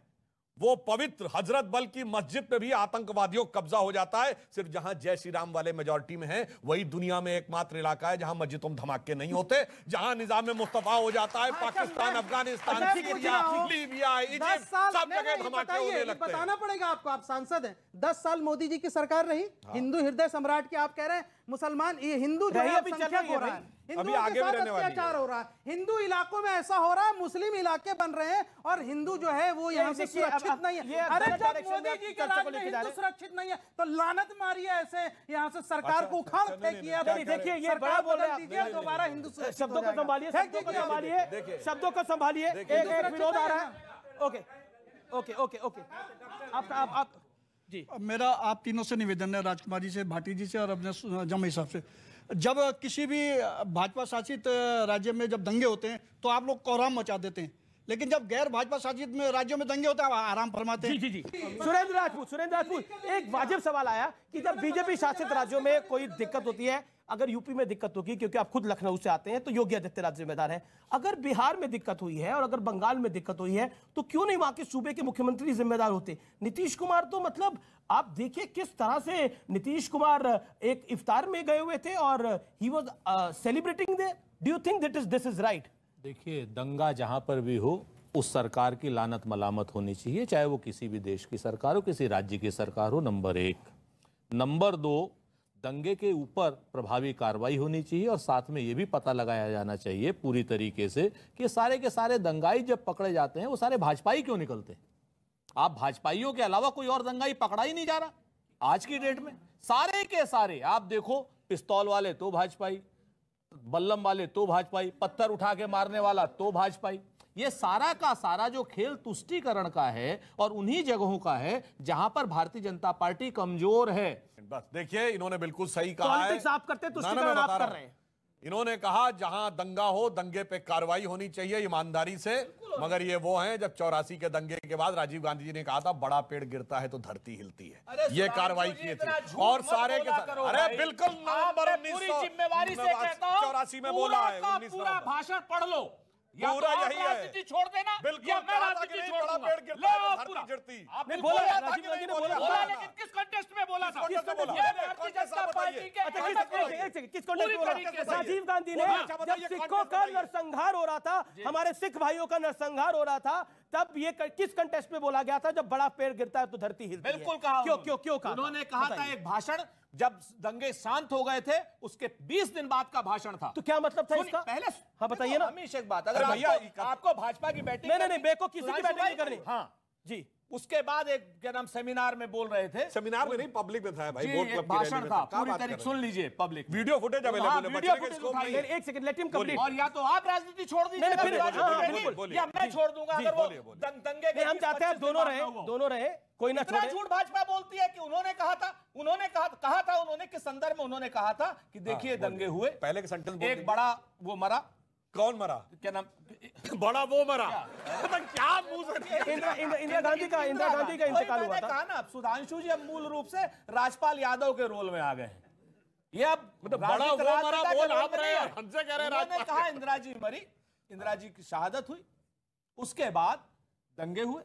वो पवित्र हजरत बल की मस्जिद पे भी आतंकवादियों का कब्जा हो जाता है. सिर्फ जहां जय श्री राम वाले मेजॉरिटी में है, वही दुनिया में एकमात्र इलाका है जहां मस्जिदों में धमाके नहीं होते, जहां निजाम मुस्तफा हो जाता है. Pakistan, Afghanistan, Syria, Libya, Egypt, सब जगह धमाके होने लगते हैं.
बताना पड़ेगा आपको, आप सांसद हैं. 10 साल मोदी जी की सरकार रही. हिंदू हृदय सम्राट की आप कह रहे हैं. मुसलमान, ये हिंदू जो है संख्यक हो रहा है, हिंदुओं के साथ अत्याचार हो रहा है. हिंदू इलाकों में ऐसा हो रहा है, मुस्लिम इलाके बन रहे हैं और हिंदू जो है वो यहाँ से सुरक्षित नहीं है. अरे जब मोदी जी के राज में हिंदू सुरक्षित नहीं है तो लानत मारिए ऐसे यहाँ से सरकार को उखाड़ फेंकिए.
देखिए ये बड़ा बोल रहे हैं,
दोबारा हिंदू
शब्दों को संभालिए, शब्दों को संभालिए. एक विरोध आ रहा है. ओके आप
जी. मेरा आप तीनों से निवेदन है, राजकुमार जी से, भाटी जी से और अपने जमाई साहब से. जब किसी भी भाजपा शासित राज्य में जब दंगे होते हैं तो आप लोग कोहराम मचा देते हैं, लेकिन जब गैर भाजपा शासित में राज्यों में दंगे होते हैं आप आराम फरमाते हैं.
जी. सुरेंद्र राजपूत, एक वाजिब सवाल आया कि जब बीजेपी शासित राज्यों में कोई दिक्कत होती है, अगर यूपी में दिक्कत होगी, क्योंकि आप खुद लखनऊ से आते हैं, तो योगी आदित्यनाथ जिम्मेदार है. अगर बिहार में दिक्कत हुई है और अगर बंगाल में दिक्कत हुई है, तो क्यों नहीं वहां के सूबे के मुख्यमंत्री जिम्मेदार होते? नीतीश कुमार तो मतलब आप देखिए किस तरह से नीतीश कुमार एक इफ्तार में गए हुए थे और he was celebrating they. Do you think that this is right?
देखिए, दंगा जहां पर भी हो उस सरकार की लानत मलामत होनी चाहिए, चाहे वो किसी भी देश की सरकार हो, किसी राज्य की सरकार हो. नंबर 1. नंबर 2, दंगे के ऊपर प्रभावी कार्रवाई होनी चाहिए और साथ में यह भी पता लगाया जाना चाहिए पूरी तरीके से कि सारे के सारे दंगाई जब पकड़े जाते हैं वो सारे भाजपाई क्यों निकलते हैं। आप भाजपाइयों के अलावा कोई और दंगाई पकड़ा ही नहीं जा रहा आज की डेट में। सारे के सारे आप देखो, पिस्तौल वाले तो भाजपाई, बल्लम वाले तो भाजपाई, पत्थर उठा के मारने वाला तो भाजपाई। ये सारा का सारा जो खेल तुष्टीकरण का है और उन्हीं जगहों का है जहां पर भारतीय जनता पार्टी कमजोर है।
बस देखिए, इन्होंने बिल्कुल सही कहा है।
पॉलिटिक्स आप करते, तुष्टीकरण आप कर रहे हैं।
इन्होंने कहा जहां दंगा हो दंगे पे कार्रवाई होनी चाहिए ईमानदारी से, मगर ये वो हैं जब 84 के दंगे के बाद राजीव गांधी जी ने कहा था बड़ा पेड़ गिरता है तो धरती हिलती है, ये कार्रवाई की थी। और सारे के सारे, अरे बिल्कुल नवंबर 1984 में बोला है,
पूरा भाषण पढ़ लो, या
पूरा
तो
यही है।
राजनीति छोड़ देना,
बिल्कुल,
या मैं राजनीति छोड़
बड़ा
दूंगा।
पेड़ गिरता है तो धरती गिरती।
आपने
बोला,
बोला था
राजीव
कि
गांधी
नहीं
ने बोला
बोला,
था।
लेकिन किस कॉन्टेक्स्ट में बोला था?
किस कॉन्टेक्स्ट में बोला?
ये भारतीय जनता पार्टी के
किस कॉन्टेक्स्ट में बोला? राजीव गांधी ने जब सिखों का नरसंहार हो रहा था, हमारे सिख भाइयों का नरसंहार हो रहा था, तब ये किस कंटेस्ट में बोला गया था जब बड़ा पेड़ गिरता है तो धरती हिलती है?
बिल्कुल कहा।
क्यों कहा?
उन्होंने कहा था एक भाषण, जब दंगे शांत हो गए थे उसके 20 दिन बाद का भाषण था।
तो क्या मतलब था इसका?
पहले
हाँ बताइए ना।
हमेशा एक बात, अगर
भैया,
आपको भाजपा की बैटिंग
नहीं बेको किसी की बैटिंग नहीं करनी।
हाँ
जी,
उसके बाद एक क्या नाम सेमिनार में बोल रहे थे,
सेमिनार में नहीं पब्लिक में था भाई,
जी,
वोट
एक
क्लब की
भाषण
रैली में
था,
था।
पूरी तरीके सुन लीजिए पब्लिक,
वीडियो फुटेज अवेलेबल है,
वीडियो
बचने का
फुटेज
स्कोप नहीं है।
एक सेकंड, लेट हिम कंप्लीट।
और या तो आप राजनीति छोड़ दीजिए,
नहीं, फिर- हाँ, बोलिए।
या मैं छोड़ दूंगा।
जी,
अगर वो
बोलिए।
दंगे के
नहीं, हम चाहते हैं दोनों रहे, कोई ना
इतना
छोड़े।
झूठ भाजपा बोलती है कि उन्होंने कहा था उन्होंने किस संदर्भ में उन्होंने कहा था कि देखिए दंगे हुए,
पहले के सेंटेंस बोल
एक बड़ा वो मरा,
कौन मरा?
क्या नाम,
बड़ा वो मरा। क्या मुंह से
इंदिरा गांधी का इंतकाल हुआ था।
कहा ना, सुधांशु जी अब मूल रूप से राजपाल यादव के रोल में आ गए हैं। ये अब
मतलब बड़ा वो मरा बोल आप रहे हैं, हमसे कह रहे हैं
उन्होंने
राजपाल।
कहा इंदिरा जी मरी, इंदिरा जी की शहादत हुई, उसके बाद दंगे हुए,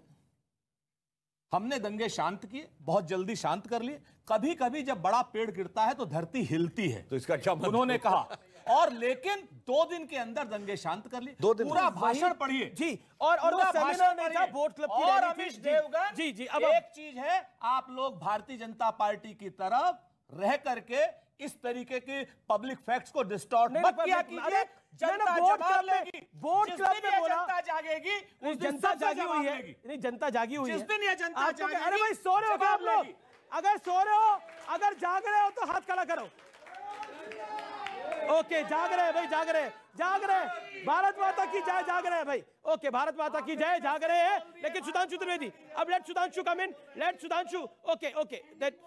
हमने दंगे शांत किए, बहुत जल्दी शांत कर लिए। कभी कभी जब बड़ा पेड़ गिरता है तो धरती हिलती है,
तो इसका क्या मतलब?
उन्होंने कहा। और लेकिन 2 दिन के अंदर दंगे शांत कर लिए।
2 दिन
पूरा भाषण पढ़िए
जी, और वो सेमिनार नहीं था, वोट क्लब की
और
रैली थी।
अमीश देवगन,
जी अब
एक चीज है, आप लोग भारतीय जनता पार्टी की तरफ रह करके इस तरीके के पब्लिक फैक्ट्स को डिस्टॉर्ट मत किया कीजिए। जनता जवाब लेगी,
वोट क्लब में बोला,
जनता जागेगी, उस दिन
जनता
सबसे
जागी
जवाब
हुई है।
लेगी।
नहीं, जनता जागी हुई है।
जिस दिन ये जनता
आप तो-
जागेगी,
अरे भाई सो रहे हो क्या आप
जवाब
लोग?
लेगी।
अगर सो रहे हो, अगर जाग रहे हो तो हाथ खड़ा करो। ओके, जाग रहे हैं भाई, जाग रहे हैं। भारत माता की जय, जाग रहे हैं भाई। ओके, भारत माता की जय, जाग रहे हैं। लेकिन सुधांशु त्रिवेदी, अब let Sudhanshu come in, let Sudhanshu. Okay that,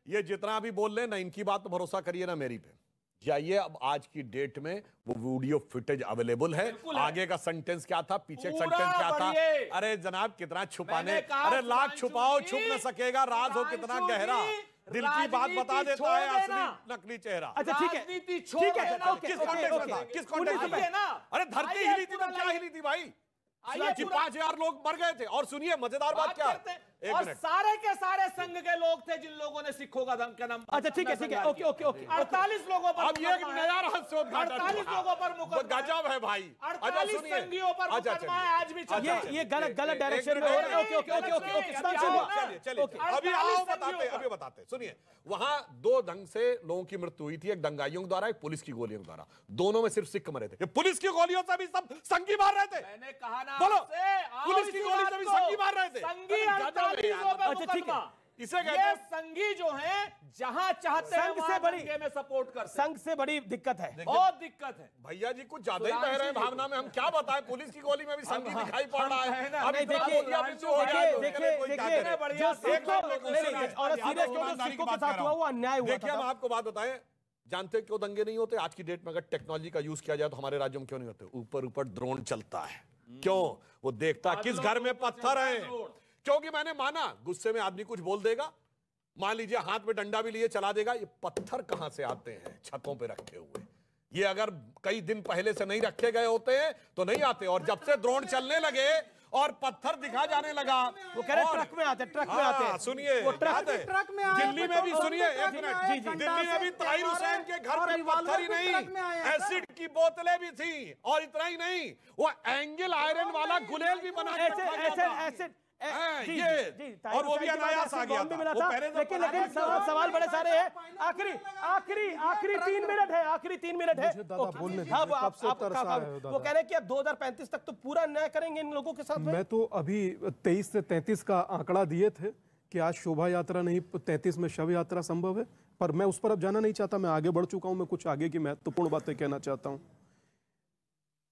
ये जितना भी बोल रहे ना, इनकी बात तो भरोसा करिए ना मेरी पे। जाइए, अब आज की डेट में वो वीडियो फुटेज अवेलेबल है। आगे का सेंटेंस क्या था, पीछे का सेंटेंस क्या था? अरे जनाब, कितना छुपाने, अरे लाख छुपाओ छुप न सकेगा, राज हो कितना गहरा, दिल की बात बता देता है असली नकली चेहरा।
अच्छा ठीक है,
किस कॉन्टेक्स्ट में था? किस कॉन्टेक्स्ट में था? अरे धरती हिली थी तो क्या हिली थी भाई? 5,000 लोग मर गए थे। और सुनिए मजेदार बात क्या है,
और सारे के सारे संघ के लोग थे जिन लोगों ने सिखों का क्या नाम,
अच्छा ठीक है, ओके
48 लोगों पर,
अब ये एक नया रहस्योद्घाटन
48 लोगों पर मुकदमा,
गजब है भाई।
48 संघियों पर मुकदमा है आज भी चल रहा है।
ये गलत डायरेक्शन में हो रहा है। ओके,
चलिए अभी आओ बताते सुनिए। वहां 2 ढंग से लोगों की मृत्यु हुई थी, एक दंगाइयों के द्वारा, एक पुलिस की गोलियों के द्वारा। दोनों में सिर्फ सिख मरे थे। ये पुलिस की गोलियों से भी सब संगी मार रहे थे।
मैंने कहा ना,
बोलो, पुलिस की गोली से भी संगी मार रहे थे।
संगी 48 पे मुकदमा।
इसे
ये संगी जो हैं जहां चाहते हैं
संघ से
वहां
बड़ी
दंगे में सपोर्ट करते हैं।
संघ से बड़ी दिक्कत है,
बहुत दिक्कत है।
भैया जी कुछ ज्यादा ही बह रहे हैं भावना में, हम क्या बताएं। पुलिस की गोली में भी संगी दिखाई पड़ रहा है।
ना,
अब
नहीं,
इतना
देखिए,
बोल दिया, बिंदु हो जाए तो उसके लिए कोई क्या करे।
जो सिखों और सीरियस सिखों के साथ हुआ वो अन्याय हुआ
देखिए, हम
था।
आपको बात बताएं, जानते क्यों दंगे नहीं होते आज की डेट में? अगर टेक्नोलॉजी का यूज किया जाए तो हमारे राज्यों में क्यों नहीं होते? ऊपर ड्रोन चलता है। क्यों? वो देखता किस घर में पत्थर है। क्योंकि मैंने माना गुस्से में आदमी कुछ बोल देगा, मान लीजिए हाथ में डंडा भी लिए चला देगा, ये पत्थर कहां से आते हैं छतों पे रखे हुए? ये अगर कई दिन पहले से नहीं रखे गए होते हैं तो नहीं आते। और जब से ड्रोन चलने लगे और पत्थर दिखा जाने लगा,
वो कह रहे ट्रक में आते, ट्रक में आते हैं।
सुनिए,
वो ट्रक
में आए,
दिल्ली में भी सुनिए, एक मिनट, दिल्ली में भी ताहिर हुसैन के घर में पत्थर ही नहीं, एसिड की बोतलें भी थी। और इतना ही नहीं, वो एंगल आयरन वाला गुलेल भी बना ये और वो भी अनायास आ गया था। वो पहले
लेकिन सवाल बड़े सारे हैं। आखिरी 3 मिनट है, आखिरी 3 मिनट है। वो कह रहे हैं कि अब 2035 तक तो पूरा न्याय करेंगे इन लोगों के साथ।
मैं तो अभी 23 से 33 का आंकड़ा दिए थे कि आज शोभा यात्रा नहीं, 33 में शव यात्रा संभव है, पर मैं उस पर अब जाना नहीं चाहता। मैं आगे बढ़ चुका हूं। मैं कुछ आगे की महत्वपूर्ण बातें कहना चाहता हूं।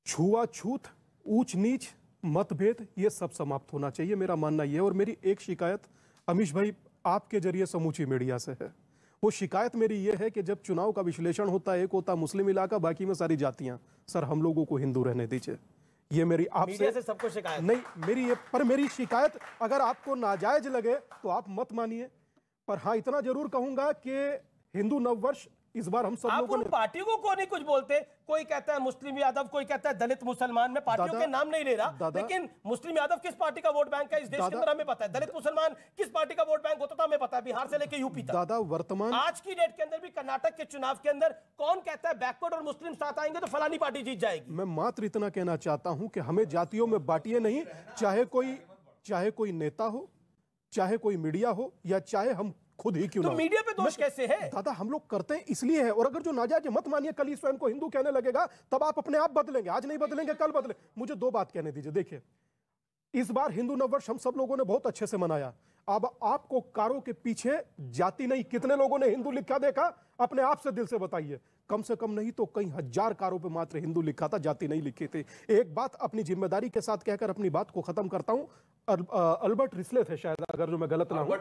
छुआछूत, ऊंच नीच, मतभेद, ये सब समाप्त होना चाहिए, मेरा मानना यह है। और मेरी एक शिकायत अमीश भाई आपके जरिए समूची मीडिया से है। वो शिकायत मेरी ये है कि जब चुनाव का विश्लेषण होता है, एक होता मुस्लिम इलाका, बाकी में सारी जातियां। सर, हम लोगों को हिंदू रहने दीजिए। ये मेरी आपसे
सबको शिकायत
नहीं, मेरी शिकायत अगर आपको नाजायज लगे तो आप मत मानिए, पर हाँ इतना जरूर कहूंगा कि हिंदू नववर्ष इस बार हम सब लोगों ने
पार्टियों को नहीं कुछ बोलते। कोई कहता है मुस्लिम यादव, कोई कहता है दलित मुसलमान। मैं पार्टियों के नाम नहीं ले रहा, लेकिन मुस्लिम यादव किस पार्टी का वोट बैंक है इस देश के अंदर हमें पता है। दलित मुसलमान किस पार्टी का वोट बैंक होता था हमें पता है, बिहार से लेकर यूपी तक।
दादा, वर्तमान
आज की डेट के अंदर भी कर्नाटक के चुनाव के अंदर कौन कहता है बैकवर्ड और मुस्लिम साथ आएंगे तो फलानी पार्टी जीत जाएगी।
मैं मात्र इतना कहना चाहता हूं कि हमें जातियों में बांटिए नहीं, चाहे कोई नेता हो, चाहे कोई मीडिया हो, या चाहे हम खुद ही क्यों
तो
ना।
मीडिया पे दोष कैसे है?
दादा, हम लोग करते हैं इसलिए है। और अगर जो नाजायज मत मानिए, कल ही स्वयं को हिंदू कहने लगेगा, तब आप अपने आप बदलेंगे। आज नहीं बदलेंगे, कल बदले। मुझे 2 बात कहने दीजिए। देखिए, इस बार हिंदू नववर्ष हम सब लोगों ने बहुत अच्छे से मनाया। अब आपको कारों के पीछे जाति नहीं, कितने लोगों ने हिंदू लिखा देखा? अपने आप से दिल से बताइए। कम से कम नहीं तो कई हजार कारों पे मात्र हिंदू लिखा था, जाति नहीं लिखी थी। एक बात अपनी जिम्मेदारी के साथ कहकर अपनी बात को खत्म करता हूं। अल्बर्ट रिस्ले थे शायद, अगर जो मैं गलत ना हूं।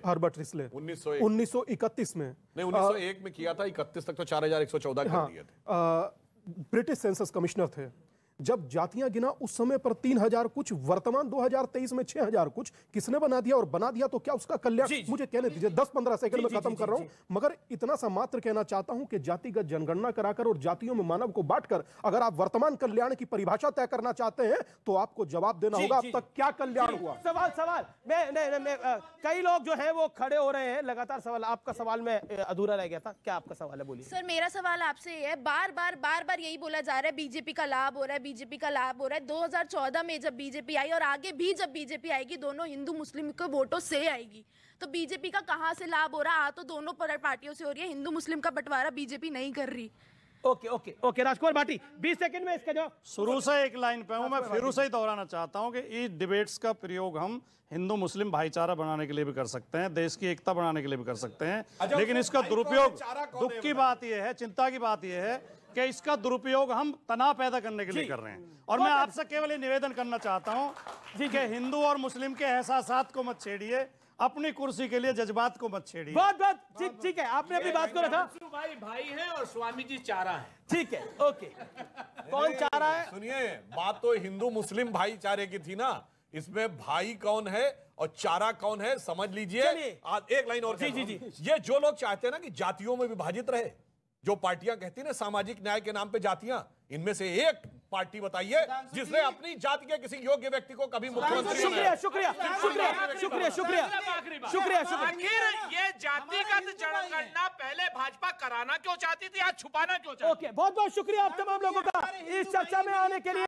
हर्बर्ट रिस्ले 1931 में,
नहीं 1901 में किया था। 31 तक तो 4114 कर दिए थे।
ब्रिटिश सेंसस कमिश्नर थे। जब जातियां गिना उस समय पर 3000 कुछ, वर्तमान 2023 में 6000 कुछ। किसने बना दिया? और बना दिया तो क्या उसका कल्याण? मुझे कहने दीजिए, 10-15 सेकंड में खत्म कर रहा हूं। मगर इतना सा मात्र कहना चाहता हूं कि जातिगत जनगणना कराकर और जातियों में मानव को बांटकर अगर आप वर्तमान कल्याण की परिभाषा तय करना चाहते हैं तो आपको जवाब देना होगा अब तक क्या कल्याण हुआ।
सवाल मैं कई लोग जो है वो खड़े हो रहे हैं लगातार। सवाल आपका सवाल में अधूरा रह गया था, क्या आपका सवाल है? बोलिए
सर। मेरा सवाल आपसे ये है, बार बार यही बोला जा रहा है बीजेपी का लाभ हो रहा है, बीजेपी का लाभ हो रहा है। 2014 में जब बीजेपी आई और आगे भी जब बीजेपी आएगी, दोनों हिंदू मुस्लिम के वोटों से आएगी, तो बीजेपी का कहां से लाभ हो रहा है? तो दोनों पार्टियों से हो रही है। हिंदू मुस्लिम का बंटवारा बीजेपी नहीं कर रही।
ओके राजकुमार भाटी, 20 सेकंड में इसका जवाब।
शुरू से एक लाइन पे हूं मैं, फिर से ही दोहराना चाहता हूं कि इस डिबेट्स का प्रयोग हम हिंदू मुस्लिम भाईचारा बनाने के लिए भी कर सकते हैं, देश की एकता बनाने के लिए भी कर सकते हैं, लेकिन इसका दुरुपयोग, दुख की बात यह है, चिंता की बात यह है कि इसका दुरुपयोग हम तनाव पैदा करने के लिए कर रहे हैं। और मैं आपसे केवल ये निवेदन करना चाहता हूं कि हिंदू और मुस्लिम के एहसासात को मत छेड़िए, अपनी कुर्सी के लिए जज्बात को मत छेड़िए।
बहुत ठीक है, आपने अपनी बात को रखा।
भाई है और स्वामी जी चारा है।
ठीक है, ओके। कौन चारा है?
सुनिए, बात तो हिंदू मुस्लिम भाईचारे की थी ना, इसमें भाई कौन है और चारा कौन है समझ लीजिए। एक लाइन और। जी। ये जो लोग चाहते हैं ना कि जातियों में विभाजित रहे, जो पार्टियां कहती है ना सामाजिक न्याय के नाम पे जातियां, इनमें से एक पार्टी बताइए जिसने अपनी जाति के किसी योग्य व्यक्ति को कभी मुख्यमंत्री बनाया।
शुक्रिया।
ये जातिगत जनगणना पहले भाजपा कराना क्यों चाहती थी, आज छुपाना क्यों चाहती?
ओके, बहुत शुक्रिया आप तमाम लोगों का इस चर्चा में आने के लिए।